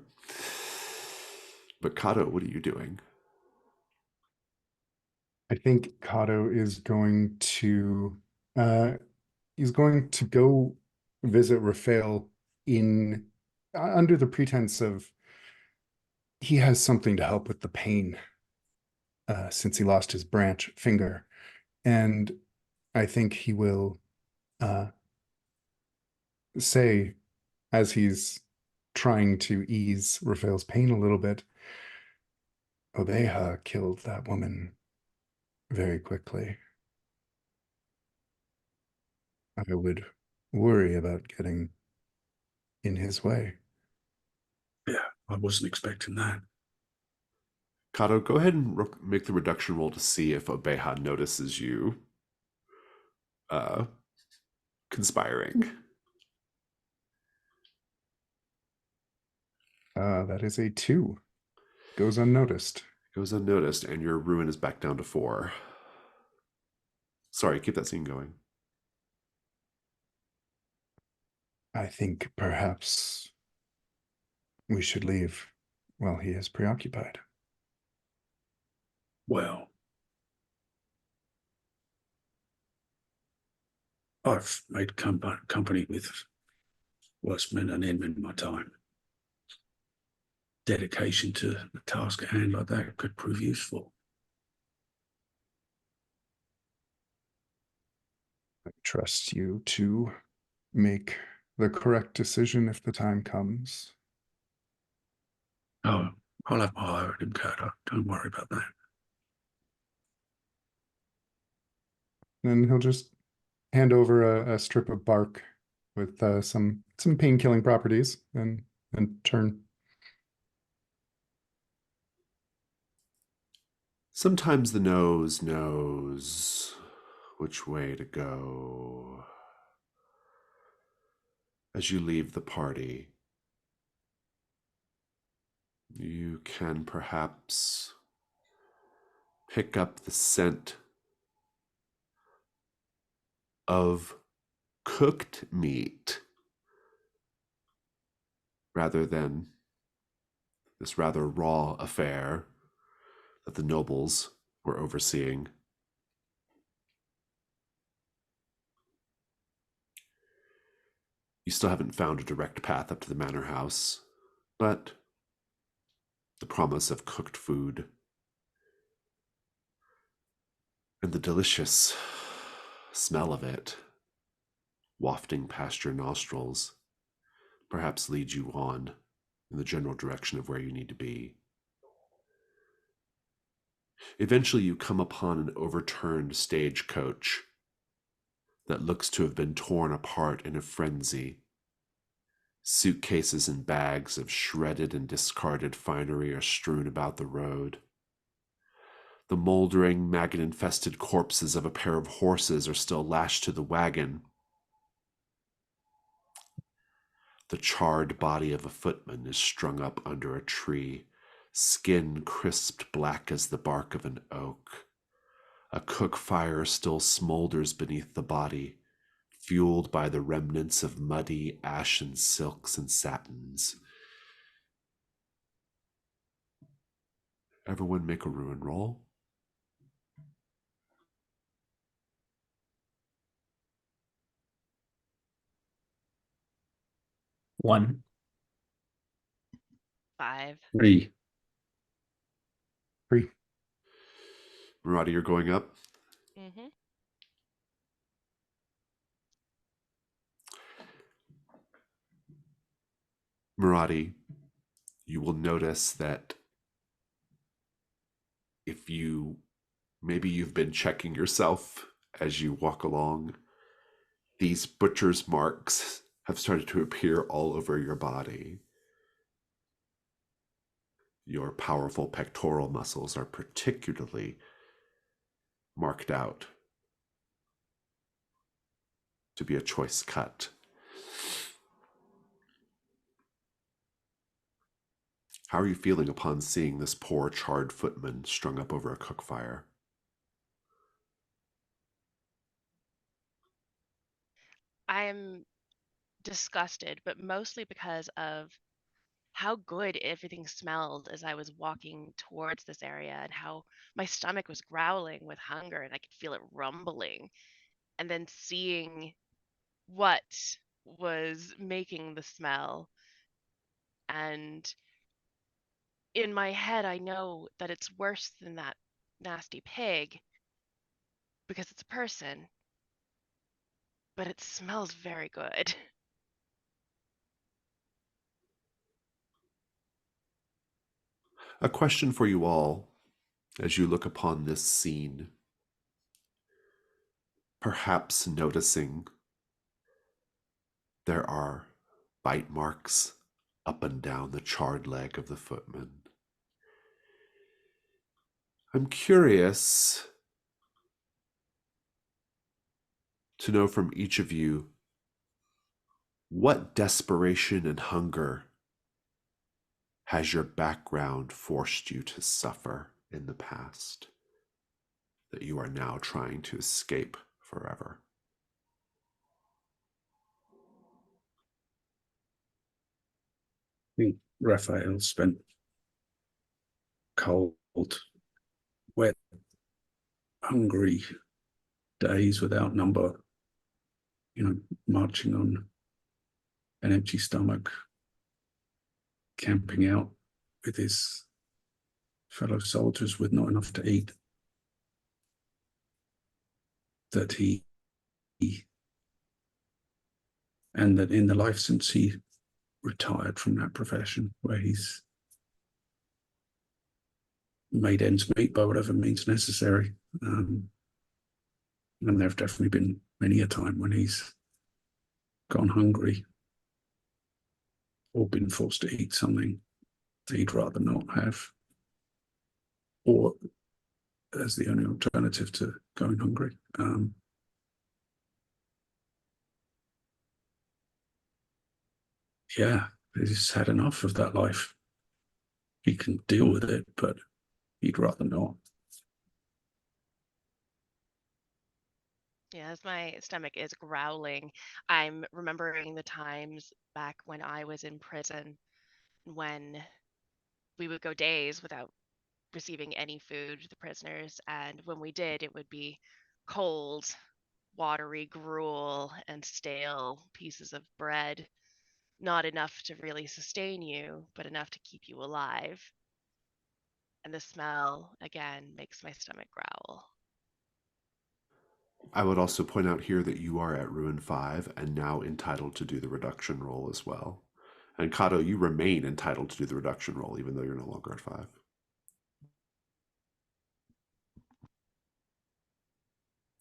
But Kato, what are you doing? I think Kato is going to go visit Raphael in under the pretense of he has something to help with the pain since he lost his branch finger. And I think he will say, as he's trying to ease Raphael's pain a little bit, Obeha killed that woman very quickly. I would worry about getting in his way. Yeah, I wasn't expecting that. Kato, go ahead and make the reduction roll to see if Obeha notices you conspiring. That is a 2. Goes unnoticed. Goes unnoticed, and your ruin is back down to 4. Sorry, keep that scene going. I think perhaps we should leave while he is preoccupied. Well, I've made company with worse men and him in my time. Dedication to a task at hand like that could prove useful. I trust you to make the correct decision if the time comes. Oh, I'll have my eye on him, Carter. Don't worry about that. Then he'll just hand over a strip of bark with some pain-killing properties and turn. Sometimes the nose knows which way to go. As you leave the party, you can perhaps pick up the scent of cooked meat rather than this rather raw affair that the nobles were overseeing. You still haven't found a direct path up to the manor house, but the promise of cooked food and the delicious smell of it wafting past your nostrils perhaps lead you on in the general direction of where you need to be. Eventually, you come upon an overturned stagecoach that looks to have been torn apart in a frenzy. Suitcases and bags of shredded and discarded finery are strewn about the road. The moldering, maggot-infested corpses of a pair of horses are still lashed to the wagon. The charred body of a footman is strung up under a tree, skin crisped black as the bark of an oak. A cook fire still smolders beneath the body, fueled by the remnants of muddy, ashen silks and satins. Everyone make a ruin roll. One. 5. 3. 3. Maradi, you're going up. Mm-hmm. Maradi, you will notice that maybe you've been checking yourself as you walk along, these butcher's marks have started to appear all over your body. Your powerful pectoral muscles are particularly marked out to be a choice cut. How are you feeling upon seeing this poor charred footman strung up over a cook fire? I'm disgusted, but mostly because of how good everything smelled as I was walking towards this area and how my stomach was growling with hunger and I could feel it rumbling. And then seeing what was making the smell. And in my head, I know that it's worse than that nasty pig because it's a person, but it smells very good. A question for you all as you look upon this scene. Perhaps noticing there are bite marks up and down the charred leg of the footman. I'm curious to know from each of you what desperation and hunger Has your background forced you to suffer in the past that you are now trying to escape forever? I think Raphael spent cold, wet, hungry days without number, marching on an empty stomach, camping out with his fellow soldiers with not enough to eat. That he and that in the life since he retired from that profession, where he's made ends meet by whatever means necessary. And there have definitely been many a time when he's gone hungry or been forced to eat something that he'd rather not have, or as the only alternative to going hungry. Yeah, he's had enough of that life. He can deal with it, but he'd rather not. Yeah, as my stomach is growling, I'm remembering the times back when I was in prison when we would go days without receiving any food, the prisoners, and when we did, it would be cold, watery gruel and stale pieces of bread, not enough to really sustain you, but enough to keep you alive. And the smell, again, makes my stomach growl. I would also point out here that you are at Ruin 5 and now entitled to do the reduction roll as well. And Kato, you remain entitled to do the reduction roll even though you're no longer at 5.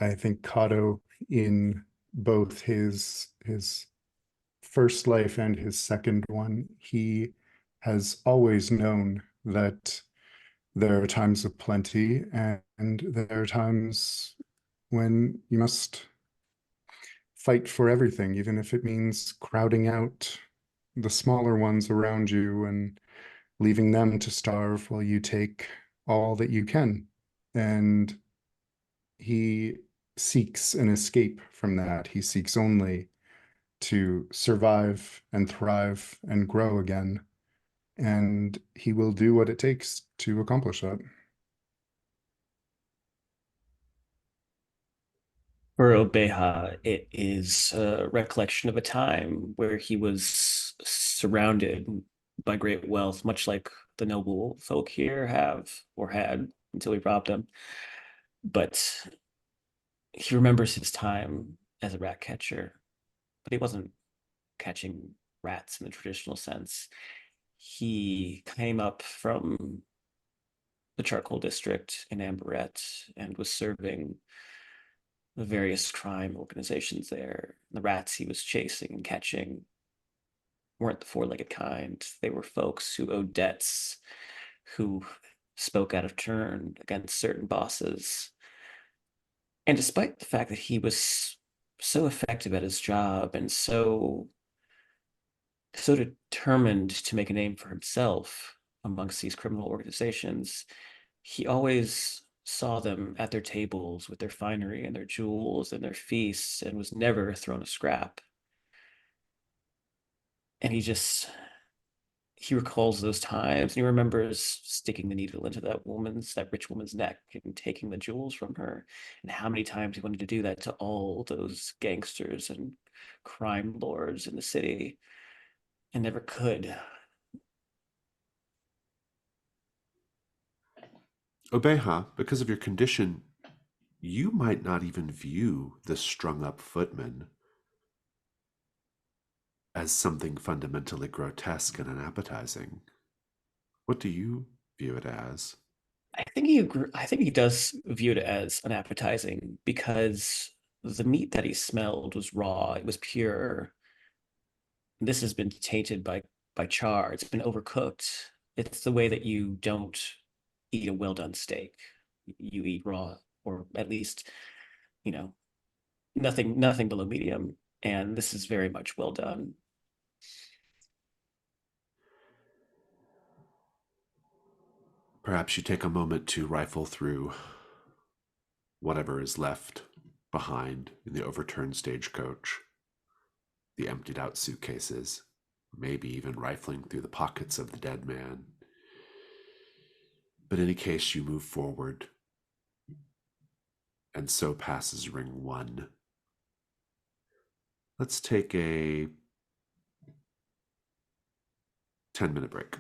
I think Kato, in both his first life and his second one, he has always known that there are times of plenty and there are times when you must fight for everything, even if it means crowding out the smaller ones around you and leaving them to starve while you take all that you can. And he seeks an escape from that. He seeks only to survive and thrive and grow again. And he will do what it takes to accomplish that. For Obeha, it is a recollection of a time where he was surrounded by great wealth, much like the noble folk here have or had until we robbed them. But he remembers his time as a rat catcher, but he wasn't catching rats in the traditional sense. He came up from the charcoal district in Amberette and was serving the various crime organizations there. The rats he was chasing and catching weren't the four-legged kind. They were folks who owed debts, who spoke out of turn against certain bosses. And despite the fact that he was so effective at his job and so determined to make a name for himself amongst these criminal organizations, he always saw them at their tables with their finery and their jewels and their feasts and was never thrown a scrap. And he recalls those times and he remembers sticking the needle into that rich woman's neck and taking the jewels from her, and how many times he wanted to do that to all those gangsters and crime lords in the city and never could. Obeha, because of your condition, you might not even view the strung up footman as something fundamentally grotesque and unappetizing. What do you view it as? I think he does view it as unappetizing because the meat that he smelled was raw, it was pure. This has been tainted by char. It's been overcooked. It's the way that you don't eat a well done steak. You eat raw, or at least, you know, nothing below medium. And this is very much well done. Perhaps you take a moment to rifle through whatever is left behind in the overturned stagecoach, the emptied out suitcases, maybe even rifling through the pockets of the dead man. But in any case, you move forward, and so passes ring 1. Let's take a 10-minute break.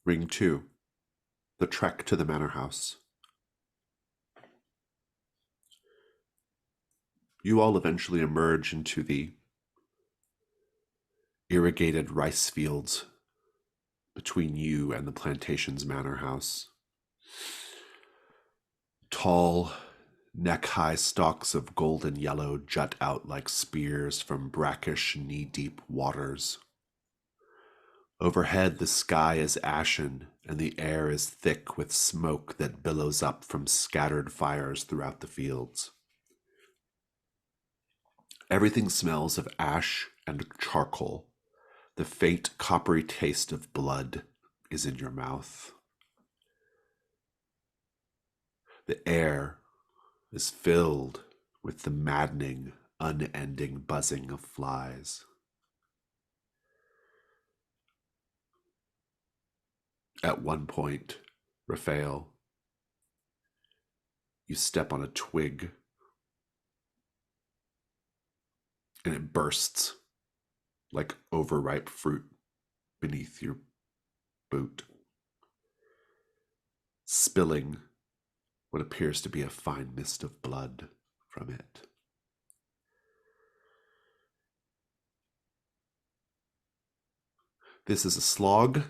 Ring 2, the trek to the manor house. You all eventually emerge into the irrigated rice fields between you and the plantation's manor house. Tall, neck-high stalks of golden yellow jut out like spears from brackish, knee-deep waters. Overhead, the sky is ashen, and the air is thick with smoke that billows up from scattered fires throughout the fields. Everything smells of ash and charcoal. The faint, coppery taste of blood is in your mouth. The air is filled with the maddening, unending buzzing of flies. At one point, Raphael, you step on a twig and it bursts like overripe fruit beneath your boot, spilling what appears to be a fine mist of blood from it. This is a slog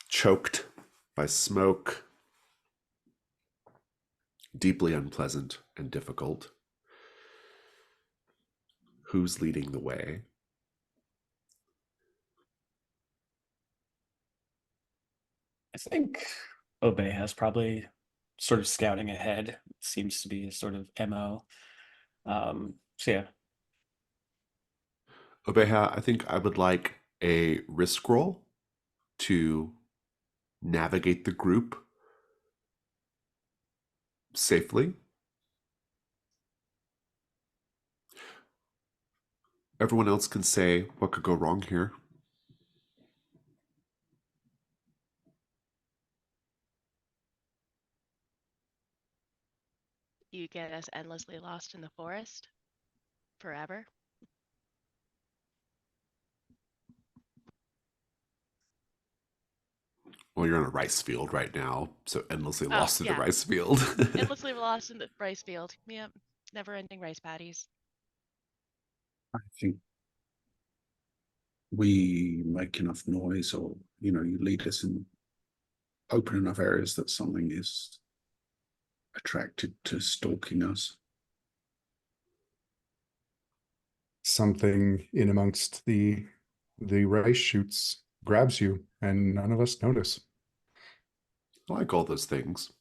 choked by smoke, deeply unpleasant and difficult. Who's leading the way? I think Obey has probably sort of scouting ahead. Seems to be a sort of MO. So yeah, Obeha, I think I would like a risk roll to navigate the group safely. Everyone else can say what could go wrong here. You get us endlessly lost in the forest forever. Well, you're in a rice field right now, so endlessly Oh, lost in the yeah. rice field. Endlessly lost in the rice field. Yep. Never-ending rice paddies. I think we make enough noise, or you lead us in open enough areas that something is attracted to stalking us. Something in amongst the rice shoots grabs you, and none of us notice. I like all those things.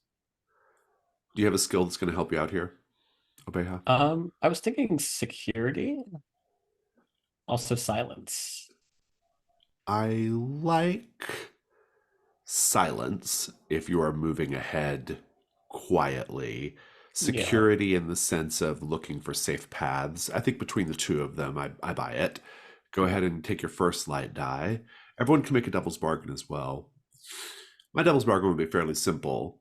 Do you have a skill that's going to help you out here, Obeha? I was thinking security, also silence. I like silence if you are moving ahead quietly. Yeah. Security in the sense of looking for safe paths. I think between the two of them, I buy it. Go ahead and take your first light die. Everyone can make a devil's bargain as well. My devil's bargain would be fairly simple.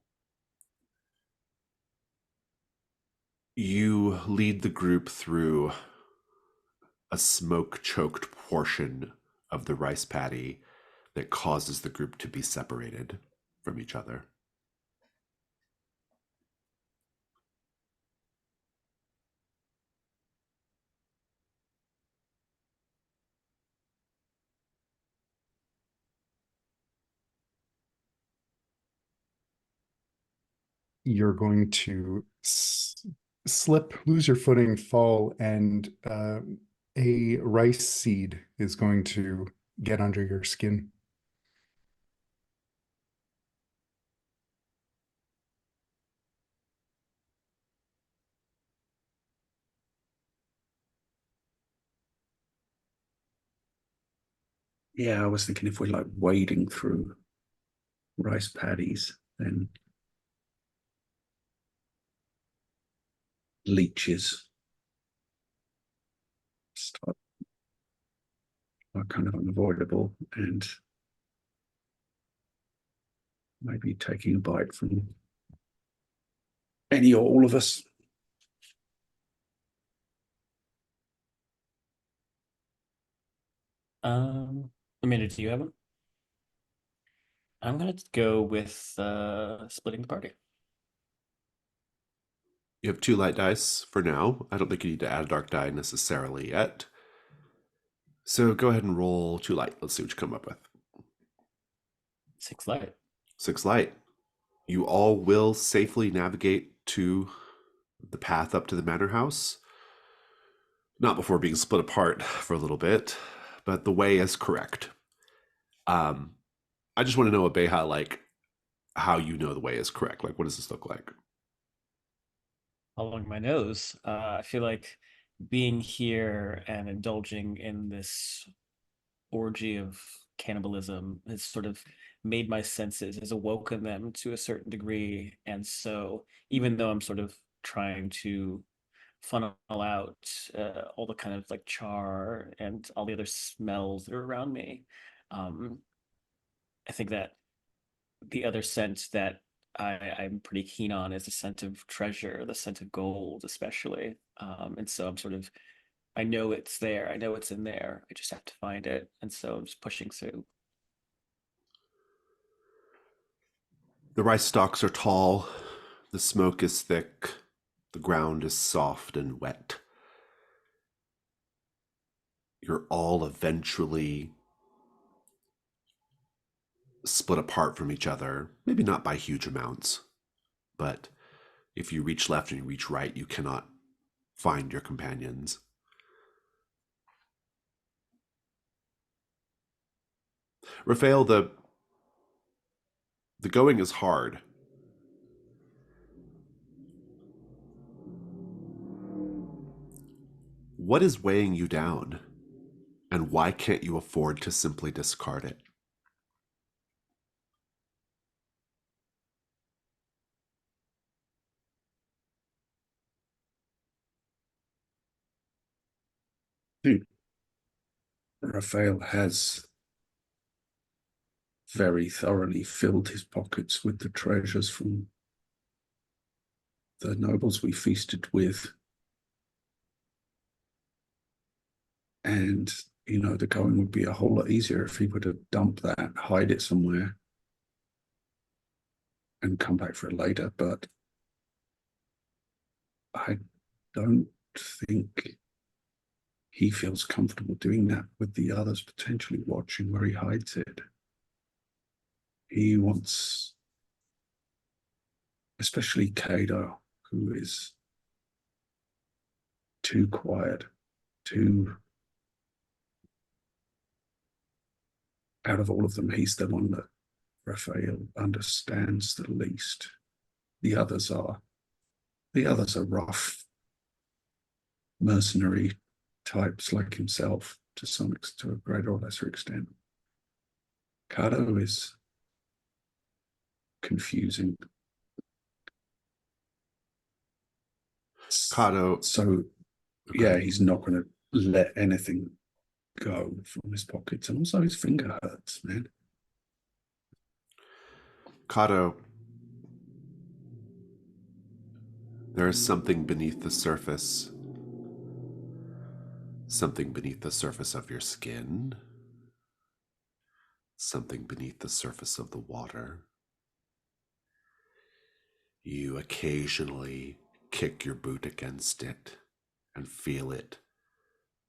You lead the group through a smoke-choked portion of the rice paddy that causes the group to be separated from each other. You're going to slip, lose your footing, fall, and a rice seed is going to get under your skin. Yeah, I was thinking if we're like wading through rice paddies, then leeches start, are kind of unavoidable, and maybe taking a bite from any or all of us. Amanda, do you have one? I'm gonna go with splitting the party. You have 2 light dice for now. I don't think you need to add a dark die necessarily yet. So go ahead and roll 2 light. Let's see what you come up with. 6 light. 6 light. You all will safely navigate to the path up to the manor house. Not before being split apart for a little bit, but the way is correct. I just want to know, Abeha, like, how you know the way is correct. Like, what does this look like? Following my nose. I feel like being here and indulging in this orgy of cannibalism has sort of made my senses, has awoken them to a certain degree. And so, even though I'm sort of trying to funnel out all the kind of like char and all the other smells that are around me, um, I think that the other scent that I'm pretty keen on is the scent of treasure, the scent of gold, especially. And so I'm sort of, I know it's there. I know it's in there. I just have to find it. And so I'm just pushing through. The rice stalks are tall, the smoke is thick, the ground is soft and wet. You're all eventually split apart from each other, maybe not by huge amounts, but if you reach left and you reach right, you cannot find your companions. Raphael, the going is hard. What is weighing you down? And why can't you afford to simply discard it? Dude, Raphael has very thoroughly filled his pockets with the treasures from the nobles we feasted with. And, the going would be a whole lot easier if he would have dumped that, hide it somewhere, and come back for it later. But I don't think he feels comfortable doing that with the others potentially watching where he hides it. He wants, especially Kato, who is too quiet, too, out of all of them, he's the one that Raphael understands the least. The others are rough, mercenary types like himself to a greater or lesser extent. Kato is confusing. Kato. So, yeah, he's not going to let anything go from his pockets. And also his finger hurts, man. Kato, there is something beneath the surface. Something beneath the surface of your skin. Something beneath the surface of the water. You occasionally kick your boot against it and feel it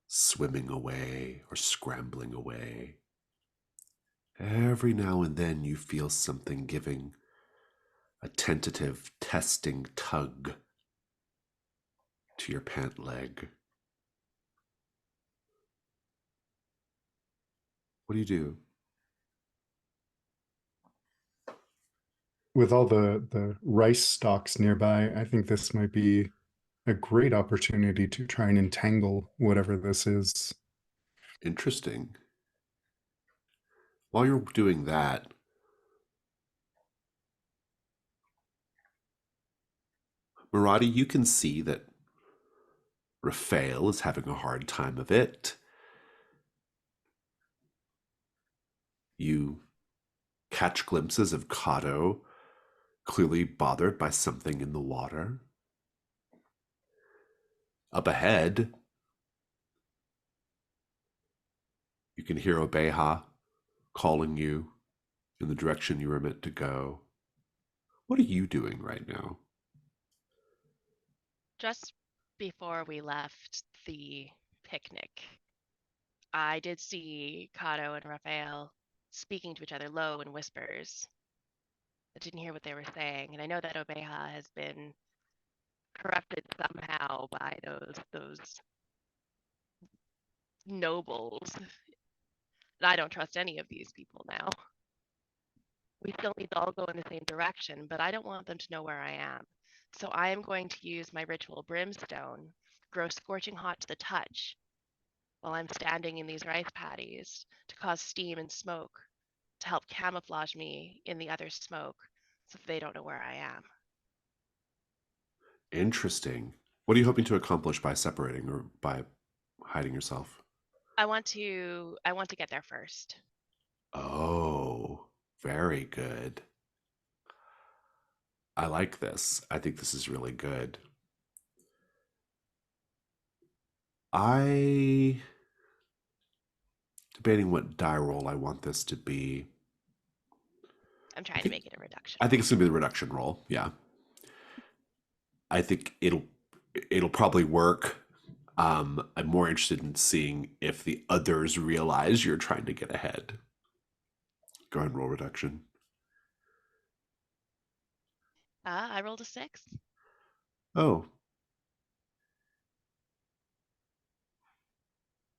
swimming away or scrambling away. Every now and then you feel something giving a tentative, testing tug to your pant leg. What do you do? With all the rice stalks nearby, I think this might be a great opportunity to try and entangle whatever this is. Interesting. While you're doing that, Maradi, you can see that Raphael is having a hard time of it. You catch glimpses of Kato, clearly bothered by something in the water. Up ahead, you can hear Obeha calling you in the direction you were meant to go. What are you doing right now? Just before we left the picnic, I did see Kato and Raphael speaking to each other low in whispers. I didn't hear what they were saying, and I know that Obeha has been corrupted somehow by those nobles. And I don't trust any of these people now. We still need to all go in the same direction, but I don't want them to know where I am. So I am going to use my ritual brimstone, grow scorching hot to the touch, while I'm standing in these rice paddies to cause steam and smoke to help camouflage me in the other smoke so they don't know where I am. Interesting. What are you hoping to accomplish by separating or by hiding yourself? I want to get there first. Oh, very good. I like this. I think this is really good. Debating what die roll I want this to be. I'm trying to make it a reduction. I think it's gonna be the reduction roll. Yeah. I think it'll probably work. I'm more interested in seeing if the others realize you're trying to get ahead. Go ahead and roll reduction. I rolled a 6. Oh.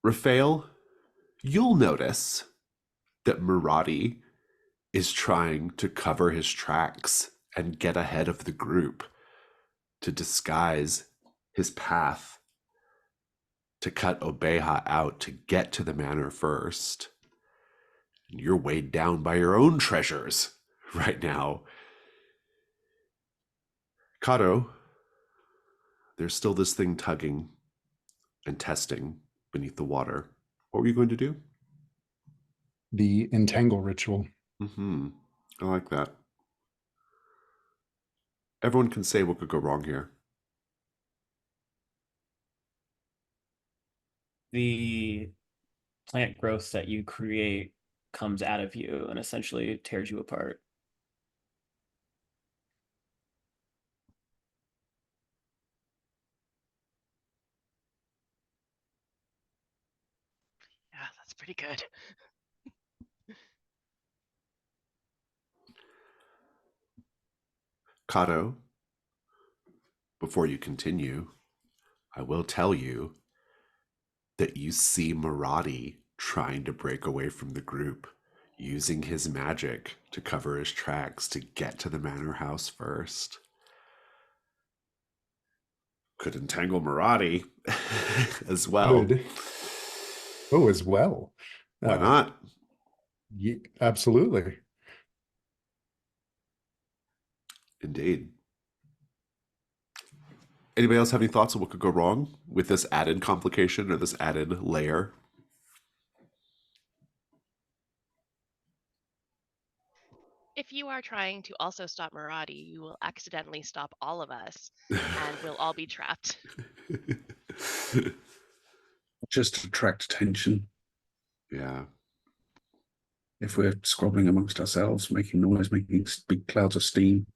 Raphael, you'll notice that Maradi is trying to cover his tracks and get ahead of the group to disguise his path to cut Obeha out to get to the manor first. And you're weighed down by your own treasures right now. Kato, there's still this thing tugging and testing beneath the water. What were you going to do? The entangle ritual. Mm-hmm. I like that. Everyone can say what could go wrong here. The plant growth that you create comes out of you and essentially tears you apart. Yeah, that's pretty good. Kato, before you continue, I will tell you that you see Maradi trying to break away from the group, using his magic to cover his tracks to get to the manor house first. Could entangle Maradi as well. Good. Oh, as well. Why not? Absolutely. Indeed. Anybody else have any thoughts on what could go wrong with this added complication or this added layer? If you are trying to also stop Maradi, you will accidentally stop all of us, and we'll all be trapped. Just attract attention. Yeah. If we're squabbling amongst ourselves, making noise, making big clouds of steam,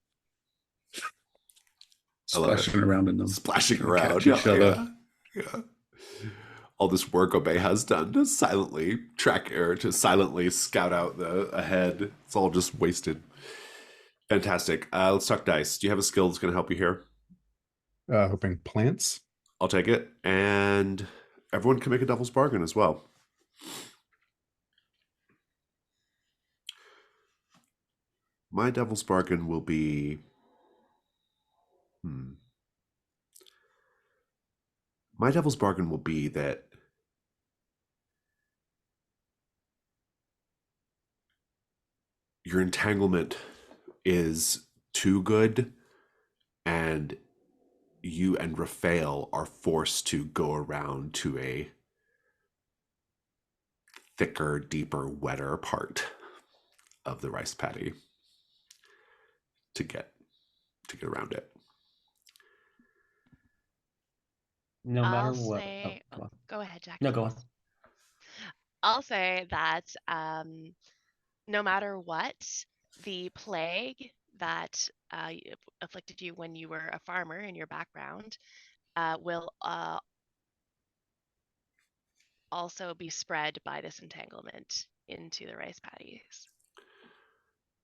I love it. splashing around in them, Splashing and around. catch each other. Yeah. All this work Obey has done to silently track or to silently scout out the ahead. It's all just wasted. Fantastic. Let's talk dice. Do you have a skill that's going to help you here? Hoping plants. I'll take it. And everyone can make a devil's bargain as well. My devil's bargain will be... My devil's bargain will be that your entanglement is too good, and you and Raphael are forced to go around to a thicker, deeper, wetter part of the rice paddy to get around it. No matter I'll what. say, Go on. go ahead, Jack. No, go on. I'll say that no matter what, the plague that afflicted you when you were a farmer in your background will also be spread by this entanglement into the rice paddies.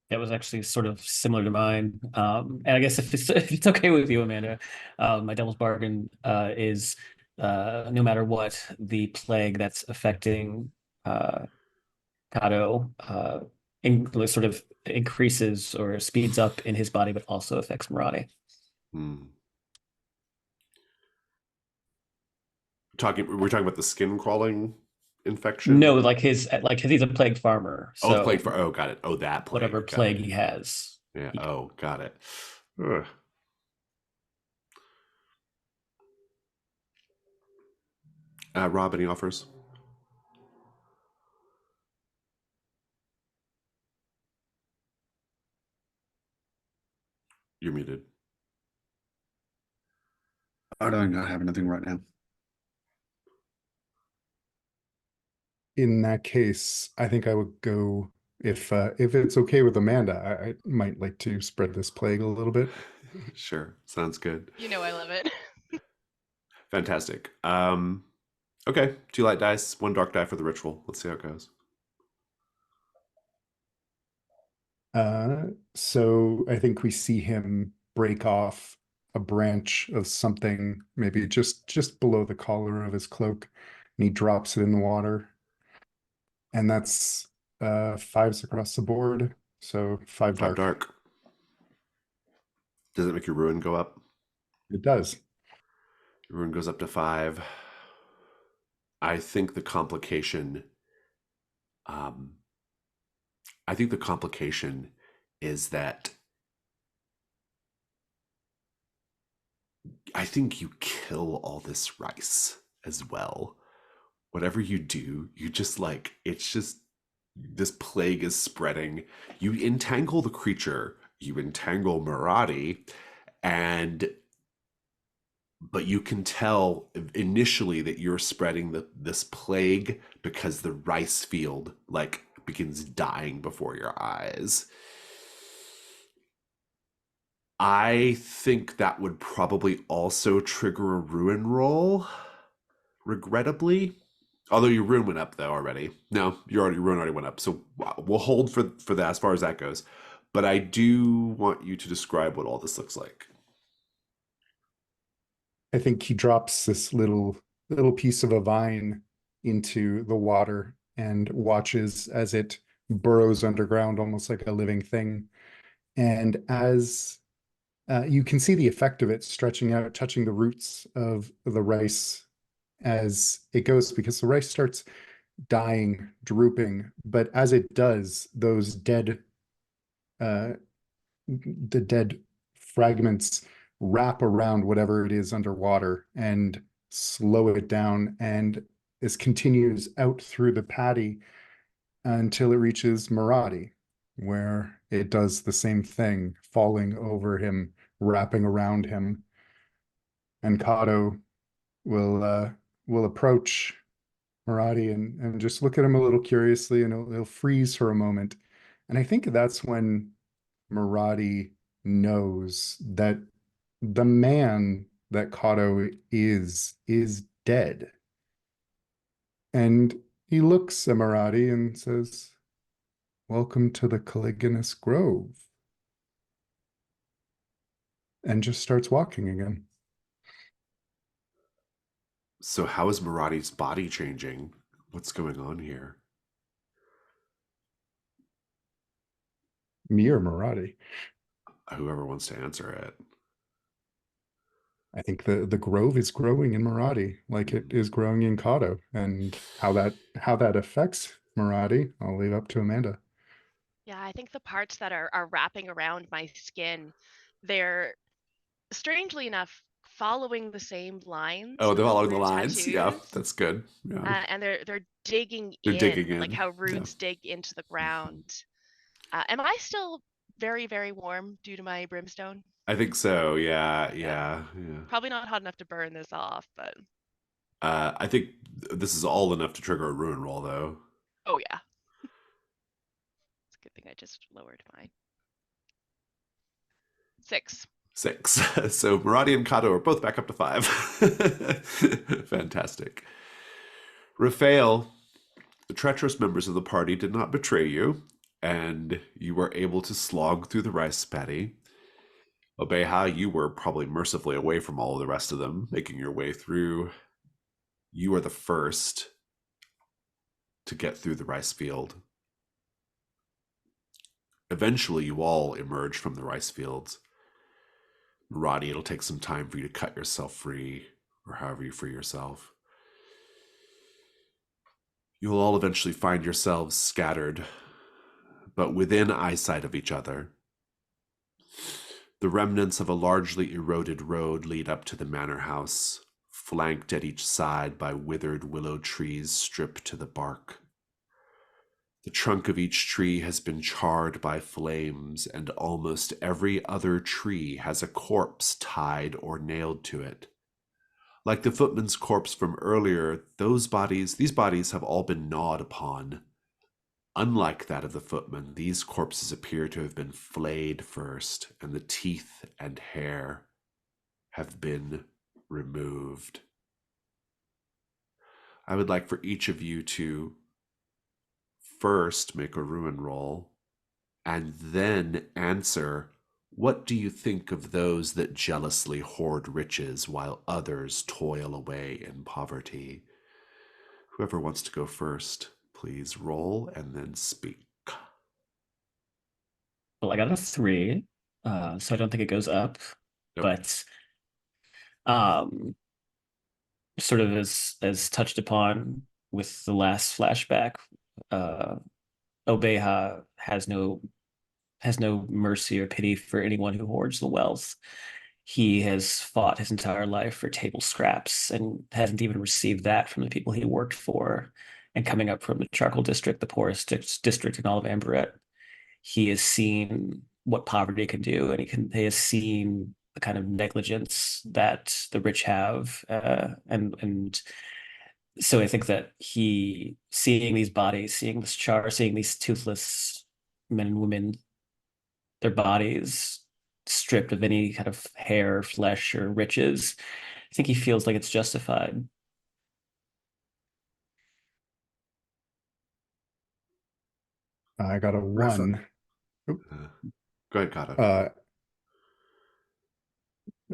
That was actually sort of similar to mine. And I guess if it's okay with you, Amanda, my devil's bargain is no matter what, the plague that's affecting Kato sort of increases or speeds up in his body, but also affects Maradi. We're talking about the skin crawling infection? No, like he's a plagued farmer. Oh, the So plague. Oh, got it. Oh, that plague. whatever Got plague it. he has. Yeah. he- Oh, got it. Ugh. Rob, any offers? You're muted. I don't have anything right now. In that case, I think I would go, if it's okay with Amanda, I might like to spread this plague a little bit. Sure. Sounds good. You know I love it. Fantastic. Okay. 2 light dice, 1 dark die for the ritual. Let's see how it goes. So I think we see him break off a branch of something, maybe just below the collar of his cloak, and he drops it in the water. And that's 5s across the board, so 5 5 dark. dark. Does it make your ruin go up? It does. Your ruin goes up to 5. I think the complication is that I think you kill all this rice as well. Whatever you do, you just like, it's just, this plague is spreading. You entangle the creature, you entangle Maradi, but you can tell initially that you're spreading this plague because the rice field like begins dying before your eyes. I think that would probably also trigger a ruin roll, regrettably. Although your ruin went up though already. No, your ruin already went up. So we'll hold for that as far as that goes. But I do want you to describe what all this looks like. I think he drops this little piece of a vine into the water and watches as it burrows underground, almost like a living thing. And as you can see the effect of it stretching out, touching the roots of the rice as it goes, because the rice starts dying, drooping. But as it does, those the dead fragments wrap around whatever it is underwater and slow it down, and this continues out through the paddy until it reaches Maradi, where it does the same thing, falling over him, wrapping around him. And Kato will approach Maradi and just look at him a little curiously, and he'll freeze for a moment. And I think that's when Maradi knows that the man that Kato is dead. And he looks at Maradi and says, "Welcome to the Caliginous Grove." And just starts walking again. So how is Maradi's body changing? What's going on here? Me or Maradi? Whoever wants to answer it. I think the grove is growing in Maradi like it is growing in Kato, and how that affects Maradi, I'll leave up to Amanda. Yeah, I think the parts that are wrapping around my skin, they're strangely enough following the same lines Oh, they're of all along the the lines. Yeah, tattoos. that's good. Yeah, And they're digging they're digging in, like in. how Yeah, roots dig into the ground. Am I still very, very warm due to my brimstone? I think so. Yeah, Yeah. yeah, yeah. Probably not hot enough to burn this off, but I think this is all enough to trigger a ruin roll, though. oh yeah. It's a good thing I just lowered mine. 6. 6. So Maradi and Kato are both back up to 5. Fantastic. Raphael, the treacherous members of the party did not betray you, and you were able to slog through the rice paddy. Obeha, you were probably mercifully away from all of the rest of them, making your way through. You are the first to get through the rice field. Eventually, you all emerge from the rice fields. Maradi, it'll take some time for you to cut yourself free, or however you free yourself. You will all eventually find yourselves scattered, but within eyesight of each other. The remnants of a largely eroded road lead up to the manor house, flanked at each side by withered willow trees stripped to the bark. The trunk of each tree has been charred by flames, and almost every other tree has a corpse tied or nailed to it. Like the footman's corpse from earlier, these bodies have all been gnawed upon. Unlike that of the footman, these corpses appear to have been flayed first, and the teeth and hair have been removed. I would like for each of you to first make a ruin roll and then answer, what do you think of those that jealously hoard riches while others toil away in poverty? Whoever wants to go first, please roll and then speak. Well, I got a 3, so I don't think it goes up. Nope. But sort of as touched upon with the last flashback, uh, Obeha has no mercy or pity for anyone who hoards the wealth. He has fought his entire life for table scraps and hasn't even received that from the people he worked for. And coming up from the Charcoal District, the poorest district in all of Amberette, he has seen what poverty can do, and he has seen the kind of negligence that the rich have, and so I think that he seeing these bodies, seeing this char, seeing these toothless men and women, their bodies stripped of any kind of hair, flesh, or riches, I think he feels like it's justified. I got a Rafa. 1. Go ahead, Kato.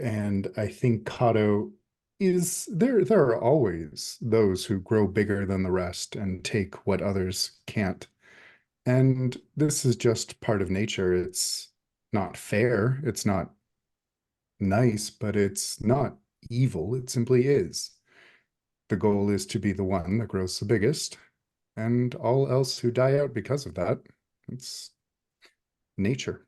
And I think Kato is there. There are always those who grow bigger than the rest and take what others can't. And this is just part of nature. It's not fair. It's not nice, but it's not evil. It simply is. The goal is to be the one that grows the biggest, and all else who die out because of that. It's nature.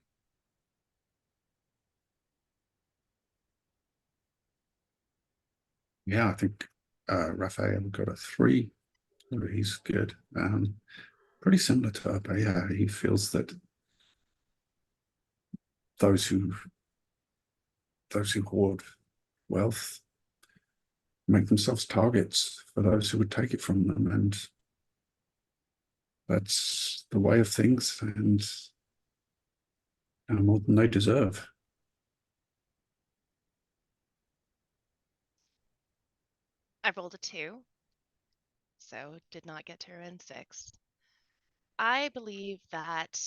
Yeah, I think Raphael got a 3. So he's good. Pretty similar to Urba. Yeah, he feels that those who hoard wealth make themselves targets for those who would take it from them, and that's the way of things, and more than they deserve. I rolled a 2, so did not get to ruin 6. I believe that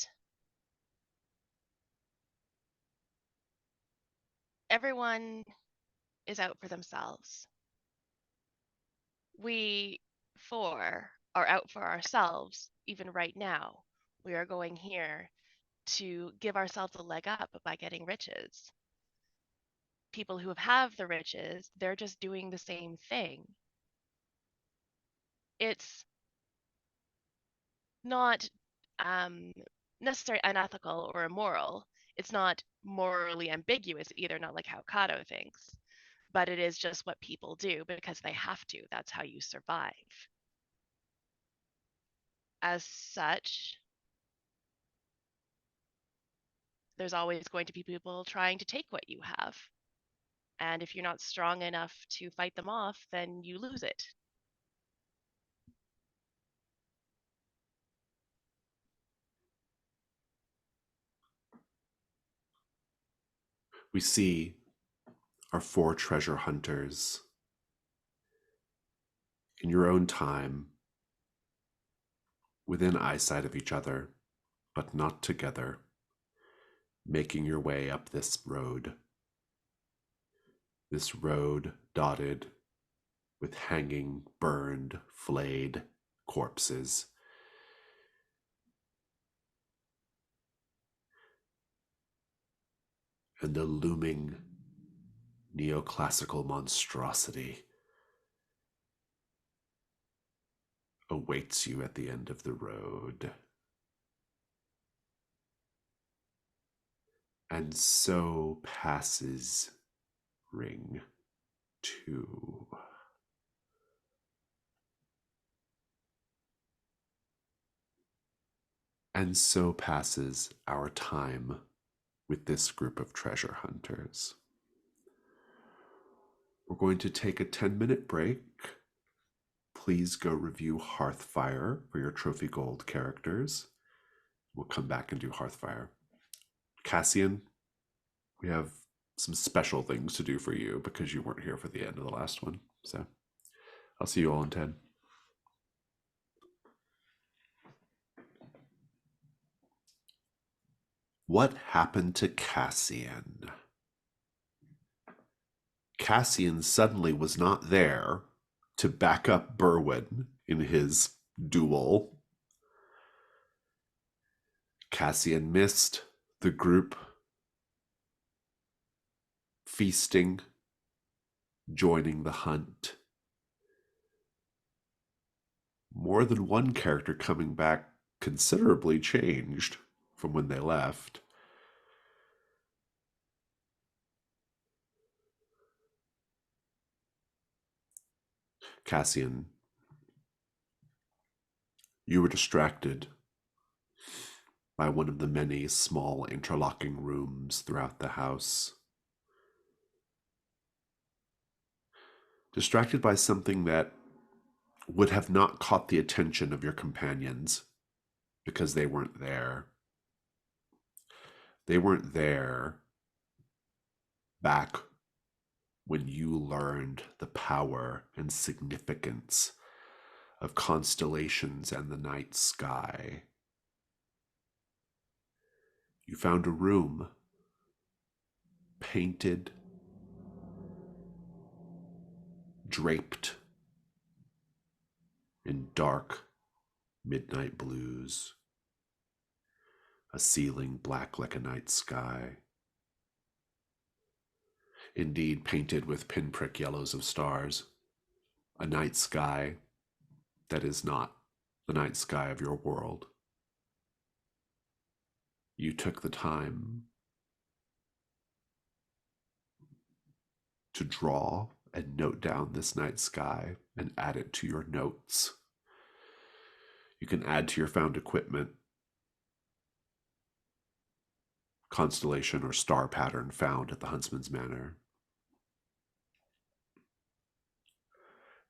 everyone is out for themselves. We 4 are out for ourselves, even right now. We are going here to give ourselves a leg up by getting riches. People who have the riches, they're just doing the same thing. It's not necessarily unethical or immoral. It's not morally ambiguous either, not like how Kato thinks, but it is just what people do because they have to. That's how you survive. As such, there's always going to be people trying to take what you have. And if you're not strong enough to fight them off, then you lose it. We see our 4 treasure hunters in your own time, within eyesight of each other, but not together, making your way up this road dotted with hanging, burned, flayed corpses. And the looming neoclassical monstrosity awaits you at the end of the road. And so passes Ring 2. And so passes our time with this group of treasure hunters. We're going to take a 10-minute break. Please go review Hearthfire for your trophy gold characters. We'll come back and do Hearthfire. Cassian, we have some special things to do for you because you weren't here for the end of the last one. So I'll see you all in 10. What happened to Cassian? Cassian suddenly was not there to back up Berwyn in his duel. Cassian missed the group feasting, joining the hunt. More than one character coming back considerably changed from when they left. Cassian, you were distracted by one of the many small interlocking rooms throughout the house. Distracted by something that would have not caught the attention of your companions because they weren't there. They weren't there back when you learned the power and significance of constellations and the night sky. You found a room painted, draped in dark midnight blues, a ceiling black like a night sky, indeed painted with pinprick yellows of stars, a night sky that is not the night sky of your world. You took the time to draw and note down this night sky and add it to your notes. You can add to your found equipment constellation or star pattern found at the Huntsman's Manor.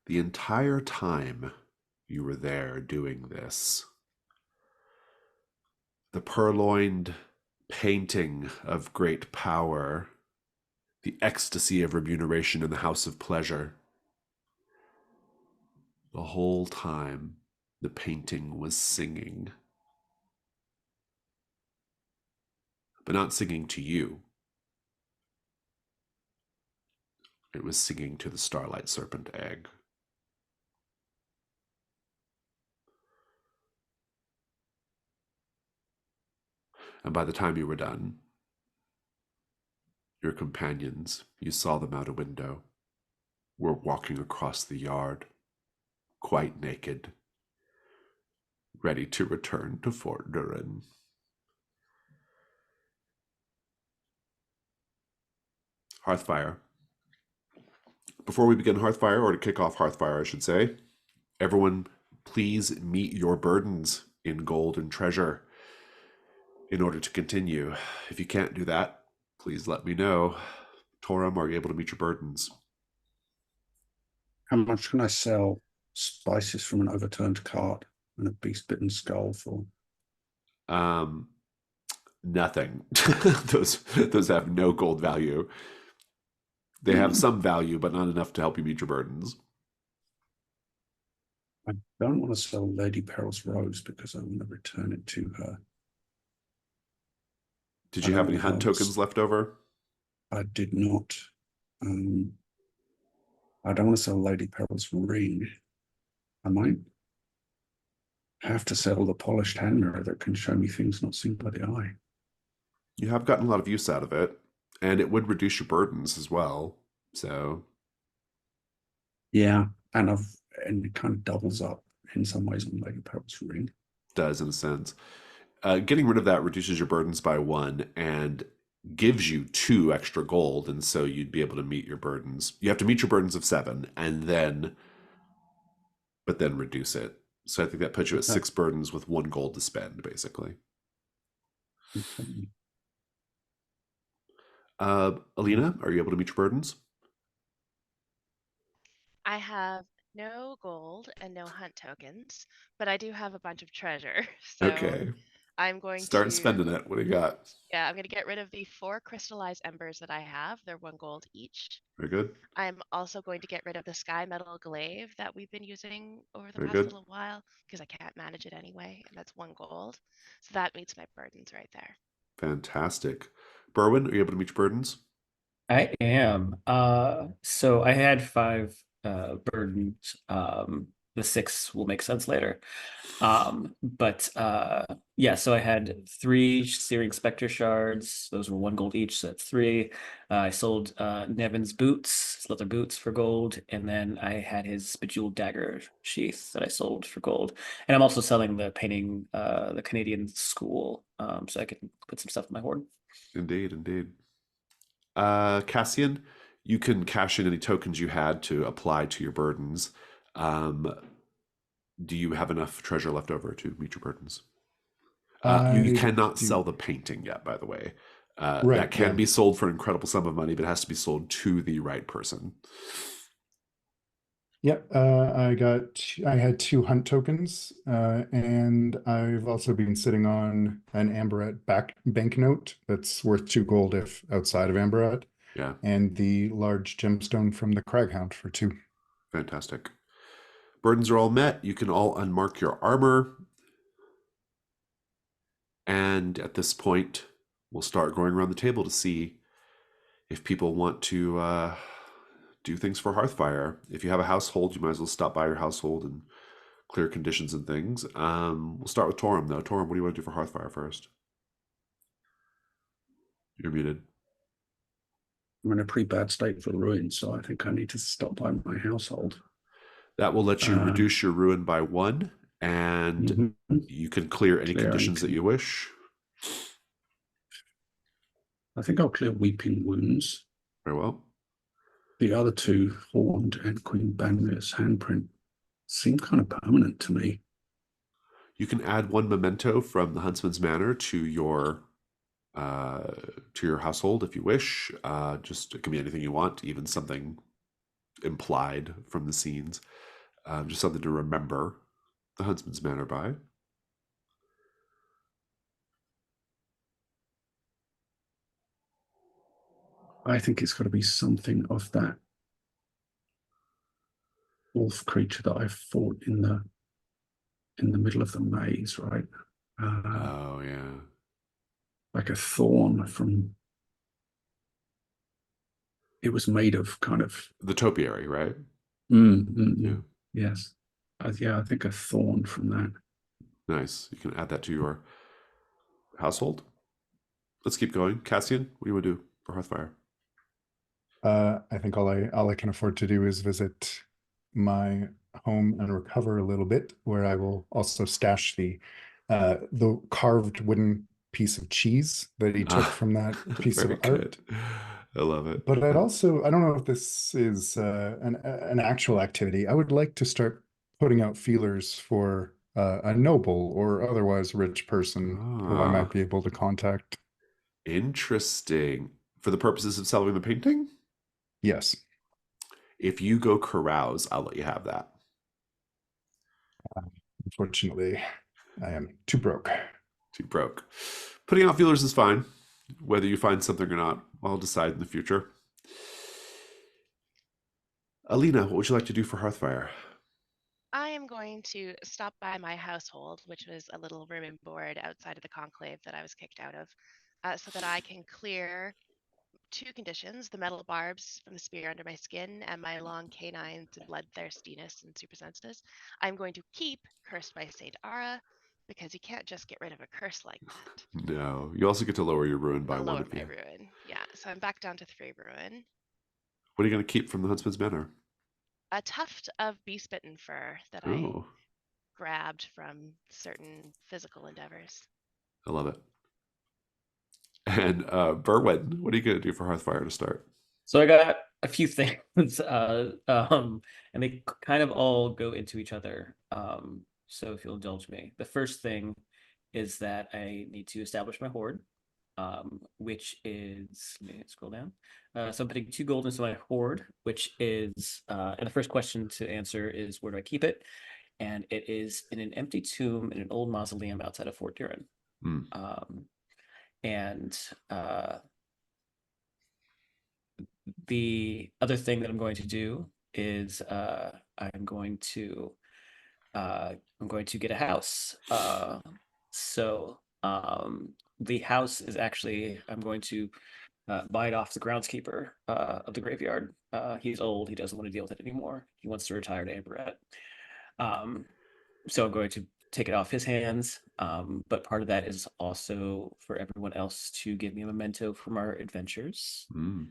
The entire time you were there doing this, the purloined painting of great power, the ecstasy of remuneration in the house of pleasure, the whole time the painting was singing. But not singing to you. It was singing to the Starlight Serpent egg. And by the time you were done, your companions, you saw them out a window, were walking across the yard, quite naked, ready to return to Fort Durin. Hearthfire. Before we begin Hearthfire, or to kick off Hearthfire, I should say, everyone please meet your burdens in gold and treasure in order to continue. If you can't do that, please let me know. Torum, are you able to meet your burdens? How much can I sell spices from an overturned cart and a beast-bitten skull for? Nothing. those have no gold value. They have some value, but not enough to help you meet your burdens. I don't want to sell Lady Peril's rose because I want to return it to her. Did you have any hunt tokens left over? I did not. I don't want to sell Lady Peril's ring. I might have to sell the polished hand mirror that can show me things not seen by the eye. You have gotten a lot of use out of it, and it would reduce your burdens as well. So, yeah, and it kind of doubles up in some ways on Lady Peril's ring. Does in a sense. Getting rid of that reduces your burdens by 1 and gives you 2 extra gold, and so you'd be able to meet your burdens. You have to meet your burdens of 7, but then reduce it. So I think that puts you at 6 burdens with 1 gold to spend, basically. Alina, are you able to meet your burdens? I have no gold and no hunt tokens, but I do have a bunch of treasure. So Okay. I'm going Start to spending it. What do you got? Yeah, I'm going to get rid of the 4 crystallized embers that I have. They're 1 gold each. Very good. I'm also going to get rid of the sky metal glaive that we've been using over the Very past good. little while because I can't manage it anyway, and that's 1 gold. So that meets my burdens right there. Fantastic. Berwin, are you able to meet your burdens? I am. So I had 5 burdens. The 6 will make sense later. But yeah, so I had 3 Searing Spectre shards. Those were 1 gold each, so that's 3. I sold Nevin's boots, his leather boots for gold, and then I had his bejeweled dagger sheath that I sold for gold. And I'm also selling the painting, the Canadian school, so I can put some stuff in my hoard. Indeed, indeed. Cassian, you can cash in any tokens you had to apply to your burdens. Do you have enough treasure left over to meet your burdens? You cannot sell the painting yet, by the way. Right, that can yeah. be sold for an incredible sum of money, but it has to be sold to the right person. Yep, I had 2 hunt tokens, and I've also been sitting on an Amberette banknote that's worth 2 gold if outside of Amberette, Yeah, and the large gemstone from the Craghound for 2. fantastic. Burdens are all met. You can all unmark your armor. And at this point, we'll start going around the table to see if people want to do things for Hearthfire. If you have a household, you might as well stop by your household and clear conditions and things. We'll start with Torum, though. Torum, what do you want to do for Hearthfire first? You're muted. I'm in a pretty bad state for ruin, so I think I need to stop by my household. That will let you reduce your ruin by 1, and you can clear any conditions that you wish. I think I'll clear Weeping Wounds. Very well. The other 2, Horned and Queen Banmir's handprint, seem kind of permanent to me. You can add 1 memento from the Huntsman's Manor to your household if you wish. Just it can be anything you want, even something implied from the scenes. Just something to remember the Huntsman's Manor by. I think it's got to be something of that wolf creature that I fought in the middle of the maze, right? Oh yeah, like a thorn from. It was made of kind of the topiary, right? Yeah. Yes. Yeah, I think a thorn from that. Nice. You can add that to your household. Let's keep going. Cassian, what do you want to do for Hearthfire? I think all I can afford to do is visit my home and recover a little bit, where I will also stash the carved wooden piece of cheese that he took from that piece of art. I love it. But I'd also, I don't know if this is an actual activity. I would like to start putting out feelers for a noble or otherwise rich person who I might Ah, be able to contact. interesting. For the purposes of selling the painting? Yes. If you go carouse, I'll let you have that. Unfortunately, I am too broke. Too broke. Putting out feelers is fine. Whether you find something or not, I'll decide in the future. Alina, what would you like to do for Hearthfire? I am going to stop by my household, which was a little room and board outside of the conclave that I was kicked out of, so that I can clear two conditions: the metal barbs from the spear under my skin and my long canines and bloodthirstiness and super sensitiveness. I'm going to keep Cursed by Saint Ara, because you can't just get rid of a curse like that. No. You also get to lower your ruin by And one lower if my you. ruin. Yeah, so I'm back down to 3 ruin. What are you going to keep from the Huntsman's Manor? A tuft of bee-spitten fur that I Oh, grabbed from certain physical endeavors. I love it. And Berwin, what are you going to do for Hearthfire to start? So I got a few things, and they kind of all go into each other. So if you'll indulge me, the first thing is that I need to establish my hoard, which is, let me scroll down. So I'm putting 2 gold into my hoard, which is, and the first question to answer is, where do I keep it? And it is in an empty tomb in an old mausoleum outside of Fort Durin. Hmm. And the other thing that I'm going to do is I'm going to get a house. So the house is actually, I'm going to buy it off the groundskeeper of the graveyard. He's old. He doesn't want to deal with it anymore. He wants to retire to Amberette. Um, so I'm going to take it off his hands. But part of that is also for everyone else to give me a memento from our adventures. Mm.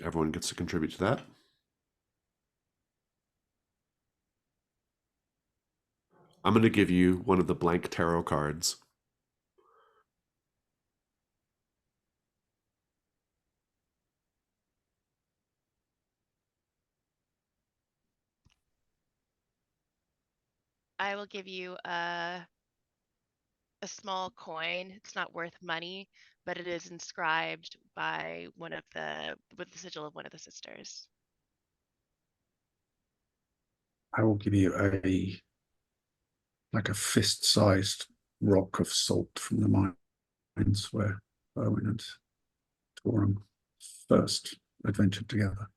Everyone gets to contribute to that. I'm going to give you one of the blank tarot cards. I will give you a small coin. It's not worth money, but it is inscribed by with the sigil of one of the sisters. I will give you like a fist-sized rock of salt from the mines where Owen and Torum first adventured together.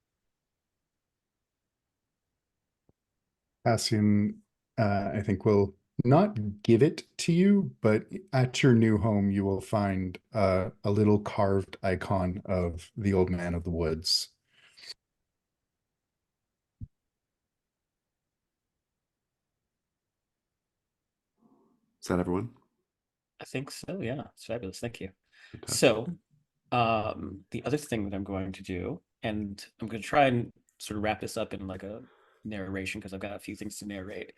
Cassian, I think, will not give it to you, but at your new home, you will find a little carved icon of the old man of the woods. Is that everyone? I think so. Yeah, it's fabulous. Thank you. Fantastic. So, the other thing that I'm going to do, and I'm going to try and sort of wrap this up in like a narration because I've got a few things to narrate,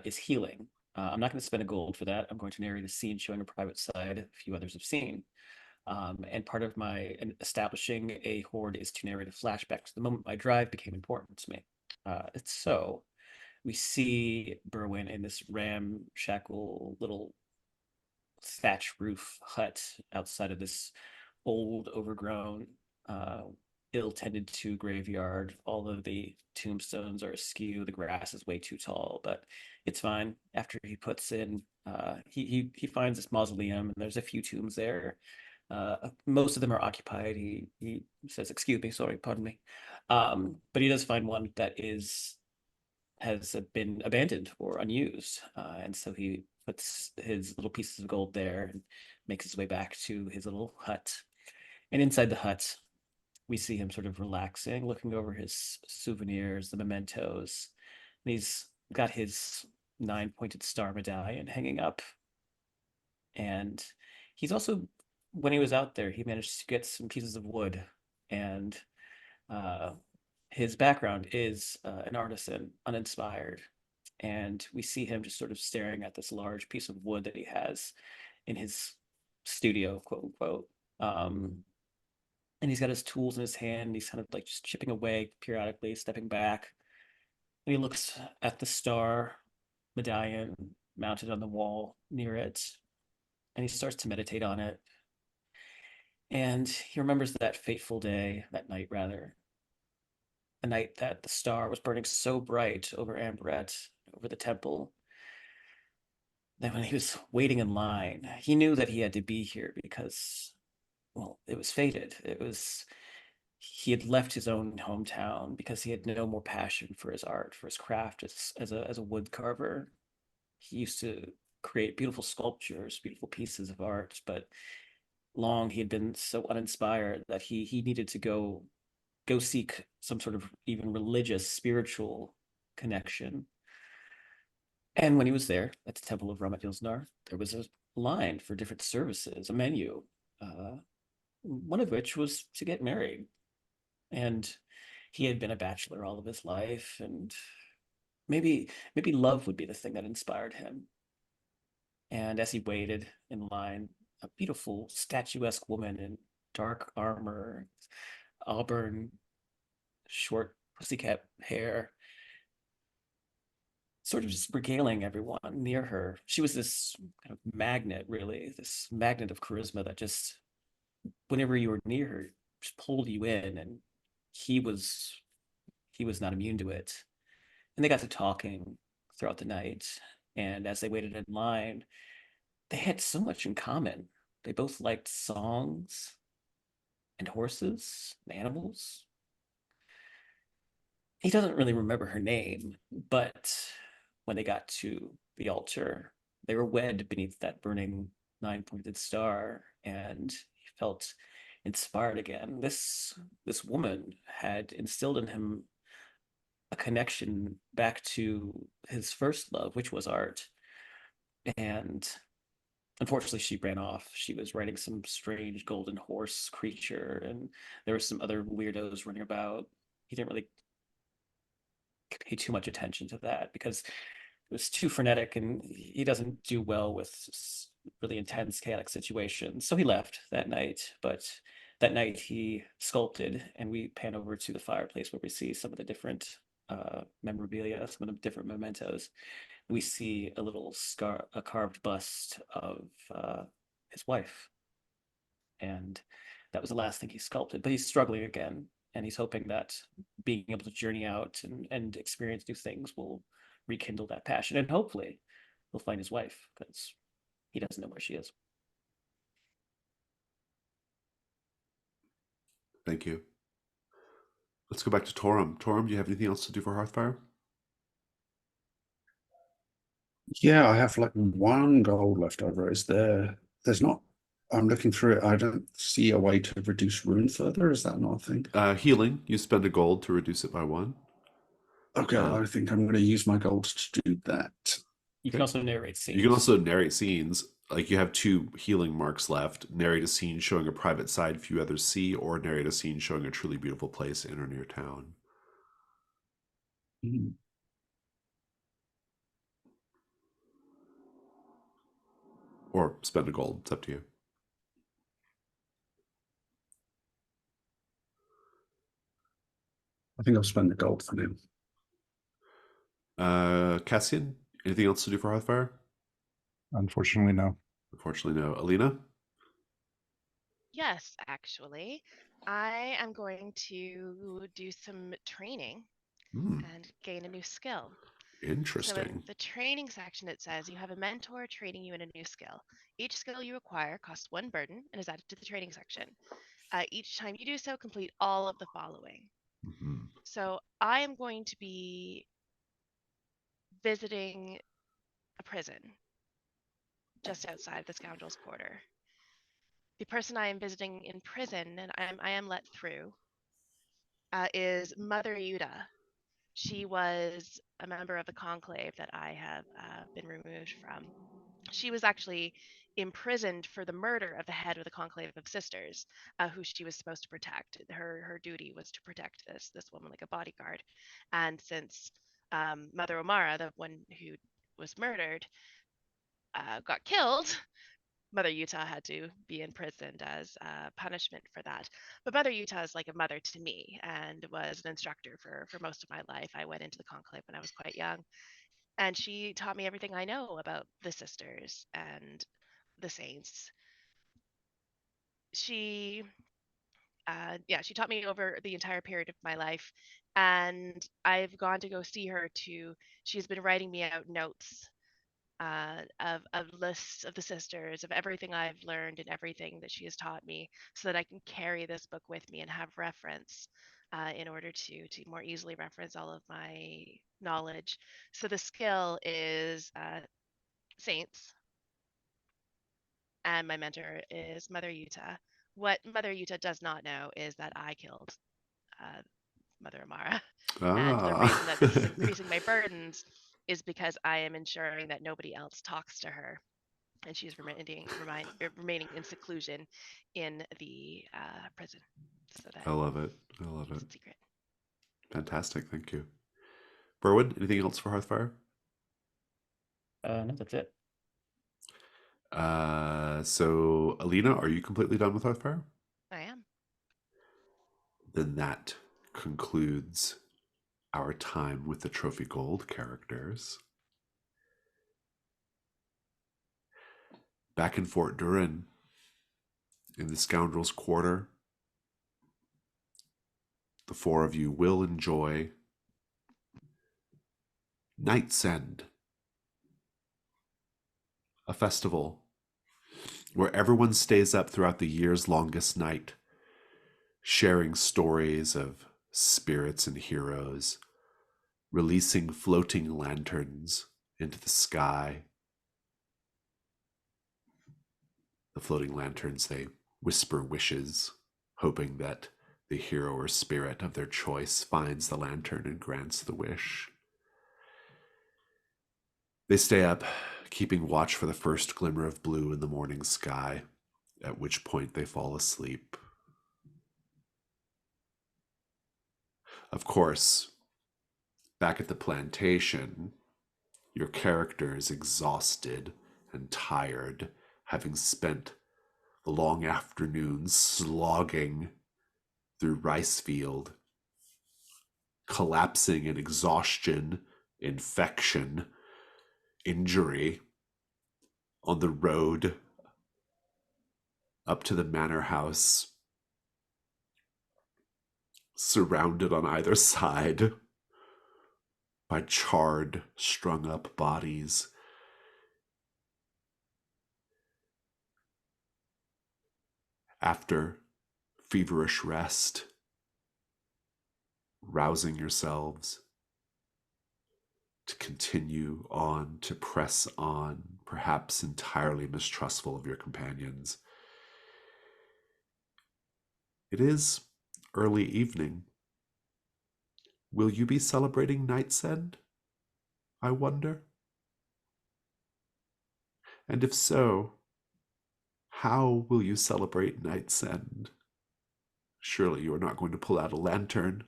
is healing. I'm not going to spend a gold for that. I'm going to narrate a scene showing a private side a few others have seen. And part of my establishing a horde is to narrate a flashback to the moment my drive became important to me. It's so we see Berwin in this ramshackle little thatch roof hut outside of this old, overgrown, uh, ill-tended to graveyard. All of the tombstones are askew. The grass is way too tall, but it's fine. After he puts in, he finds this mausoleum, and there's a few tombs there. Most of them are occupied. He says, "Excuse me, sorry, pardon me," but he does find one that has been abandoned or unused, and so he puts his little pieces of gold there and makes his way back to his little hut. And inside the hut, we see him sort of relaxing, looking over his souvenirs, the mementos. And he's got his 9-pointed star medallion hanging up. And he's also, when he was out there, he managed to get some pieces of wood. And uh, his background is an artisan, uninspired. And we see him just sort of staring at this large piece of wood that he has in his studio, quote unquote. Um, And he's got his tools in his hand, and he's kind of like just chipping away periodically, stepping back. And he looks at the star medallion mounted on the wall near it, and he starts to meditate on it. And he remembers that fateful day, that night rather, the night that the star was burning so bright over Ambret, over the temple, that when he was waiting in line, he knew that he had to be here because, well, it was fated. It was, he had left his own hometown because he had no more passion for his art, for his craft as a wood carver. He used to create beautiful sculptures, beautiful pieces of art, but long he had been so uninspired that he needed to go seek some sort of even religious, spiritual connection. And when he was there at the Temple of Ramat-Ilznar, there was a line for different services, a menu, uh, one of which was to get married. And he had been a bachelor all of his life, and maybe love would be the thing that inspired him. And as he waited in line, a beautiful statuesque woman in dark armor, auburn, short pussycat hair, sort of just regaling everyone near her. She was this kind of magnet, really, this magnet of charisma that just, whenever you were near her, just pulled you in, and he was he was not immune to it. And they got to talking throughout the night. And as they waited in line, they had so much in common. They both liked songs and horses and animals. He doesn't really remember her name, but when they got to the altar, they were wed beneath that burning nine-pointed star, and he felt inspired again. This woman had instilled in him a connection back to his first love, which was art. And unfortunately, she ran off. She was riding some strange golden horse creature, and there were some other weirdos running about. He didn't really pay too much attention to that because it was too frenetic, and he doesn't do well with really intense, chaotic situations. So he left that night. But that night he sculpted, and we pan over to the fireplace where we see some of the different memorabilia, some of the different mementos. We see a little a carved bust of his wife, and that was the last thing he sculpted. But he's struggling again, and he's hoping that being able to journey out and experience new things will rekindle that passion, and hopefully he'll find his wife because he doesn't know where she is. Thank you. Let's go back to Torum. Torum, do you have anything else to do for Hearthfire? Yeah, I have like one gold left over. There's not, I'm looking through it. I don't see a way to reduce rune further. Is that not a thing? Healing, you spend a gold to reduce it by 1. Okay, I think I'm going to use my gold to do that. You can also narrate scenes. You can also narrate scenes. Like, you have 2 healing marks left. Narrate a scene showing a private side few others see, or narrate a scene showing a truly beautiful place in or near town. Mhm. Or spend a gold. It's up to you. I think I'll spend the gold for now. Cassian, anything else to do for Hearthfire? Unfortunately, no. Unfortunately, no. Alina? Yes, actually. I am going to do some training and gain a new skill. So in Interesting. the training section, it says you have a mentor training you in a new skill. Each skill you acquire costs 1 burden and is added to the training section. Each time you do so, complete all of the following. So I am going to be visiting a prison just outside the Scoundrel's Quarter. The person I am visiting in prison, and I am let through, is Mother Yuda. She was a member of the conclave that I have been removed from. She was actually imprisoned for the murder of the head of the conclave of sisters, who she was supposed to protect. Her duty was to protect this woman like a bodyguard. And since Mother Omara, the one who was murdered, got killed, Mother Utah had to be imprisoned as punishment for that. But Mother Utah is like a mother to me and was an instructor for most of my life. I went into the conclave when I was quite young, and she taught me everything I know about the sisters and the saints. She she taught me over the entire period of my life, and I've gone to go see her to. She's been writing me out notes of lists of the sisters, of everything I've learned and everything that she has taught me, so that I can carry this book with me and have reference in order to more easily reference all of my knowledge. So the skill is saints, and my mentor is Mother Utah. What Mother Utah does not know is that I killed uh, Mother Amara. And the Ah. reason that this is increasing my burdens is because I am ensuring that nobody else talks to her, and she's remaining in seclusion in the prison, so that I love it. I love keeps it. it secret. Fantastic. Thank you. Berwin, anything else for Hearthfire? No, that's it. So Alina, are you completely done with Hearthfire? I am. Then that concludes our time with the Trophy Gold characters. Back in Fort Durin, in the Scoundrel's Quarter, the four of you will enjoy Nightsend, a festival where everyone stays up throughout the year's longest night, sharing stories of spirits and heroes, releasing floating lanterns into the sky. The floating lanterns, they whisper wishes, hoping that the hero or spirit of their choice finds the lantern and grants the wish. They stay up, keeping watch for the first glimmer of blue in the morning sky, at which point they fall asleep. Of course, back at the plantation, your character is exhausted and tired, having spent the long afternoon slogging through rice field, collapsing in exhaustion, infection, injury on the road up to the manor house, surrounded on either side by charred, strung up bodies. After feverish rest, rousing yourselves to continue on, to press on, perhaps entirely mistrustful of your companions. It is early evening. Will you be celebrating Nightsend, I wonder? And if so, how will you celebrate Nightsend? Surely you are not going to pull out a lantern.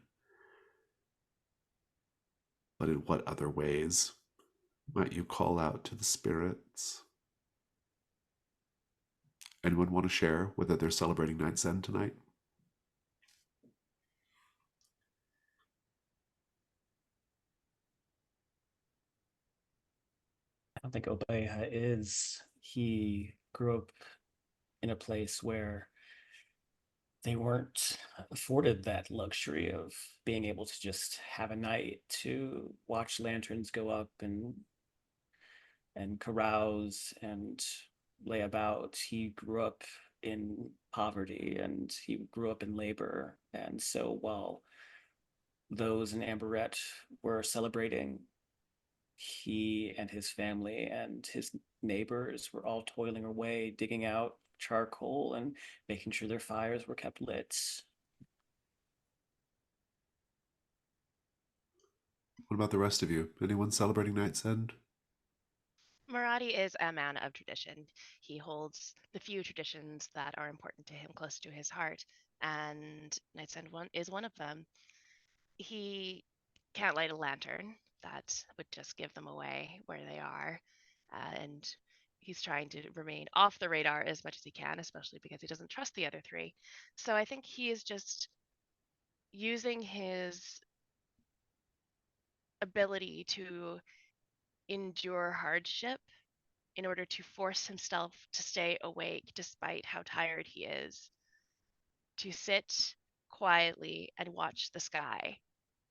But in what other ways might you call out to the spirits? Anyone want to share whether they're celebrating Nightsend tonight? I don't think Obeya is. He grew up in a place where they weren't afforded that luxury of being able to just have a night to watch lanterns go up and carouse and lay about. He grew up in poverty and he grew up in labor. And so while those in Amberette were celebrating, he and his family and his neighbors were all toiling away, digging out charcoal and making sure their fires were kept lit. What about the rest of you? Anyone celebrating Nightsend? Maradi is a man of tradition. He holds the few traditions that are important to him close to his heart, and Nightsend one is one of them. He can't light a lantern. That would just give them away where they are. And he's trying to remain off the radar as much as he can, especially because he doesn't trust the other three. So I think he is just using his ability to endure hardship in order to force himself to stay awake despite how tired he is, to sit quietly and watch the sky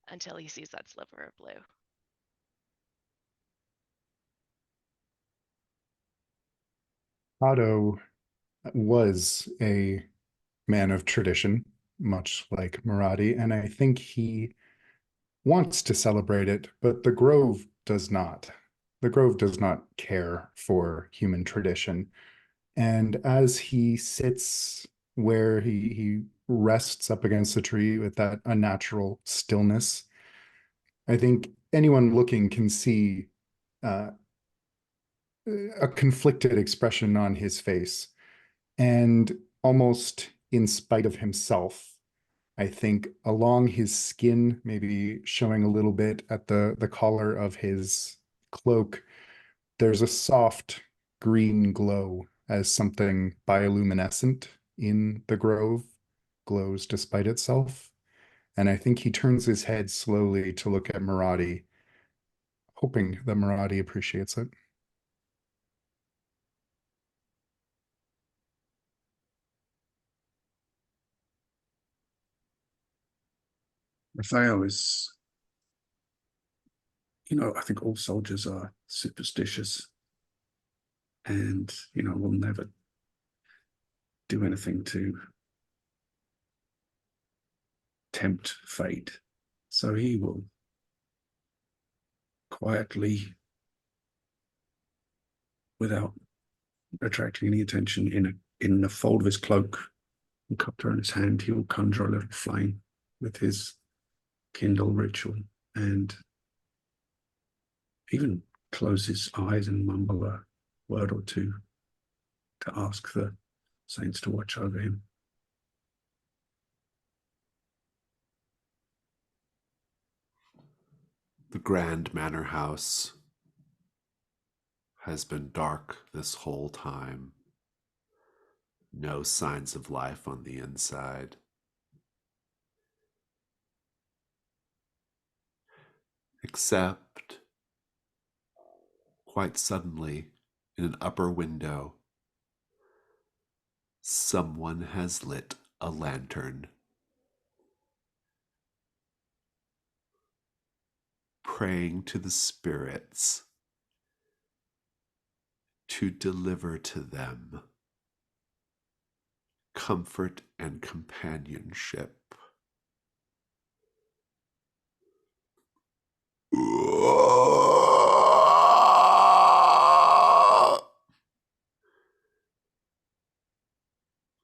until he sees that sliver of blue. Otto was a man of tradition, much like Maradi, and I think he wants to celebrate it, but the Grove does not. The Grove does not care for human tradition. And as he sits where he rests up against the tree with that unnatural stillness, I think anyone looking can see uh, a conflicted expression on his face. And almost in spite of himself, I think along his skin, maybe showing a little bit at the collar of his cloak, there's a soft green glow as something bioluminescent in the grove glows despite itself. And I think he turns his head slowly to look at Maradi, hoping that Maradi appreciates it. Raphael is, I think all soldiers are superstitious and, will never do anything to tempt fate. So he will quietly, without attracting any attention, in the fold of his cloak and copter in his hand, he will conjure a little flame with his kindle ritual and even close his eyes and mumble a word or two to ask the saints to watch over him. The Grand Manor House has been dark this whole time. No signs of life on the inside. Except, quite suddenly, in an upper window, someone has lit a lantern. Praying to the spirits to deliver to them comfort and companionship.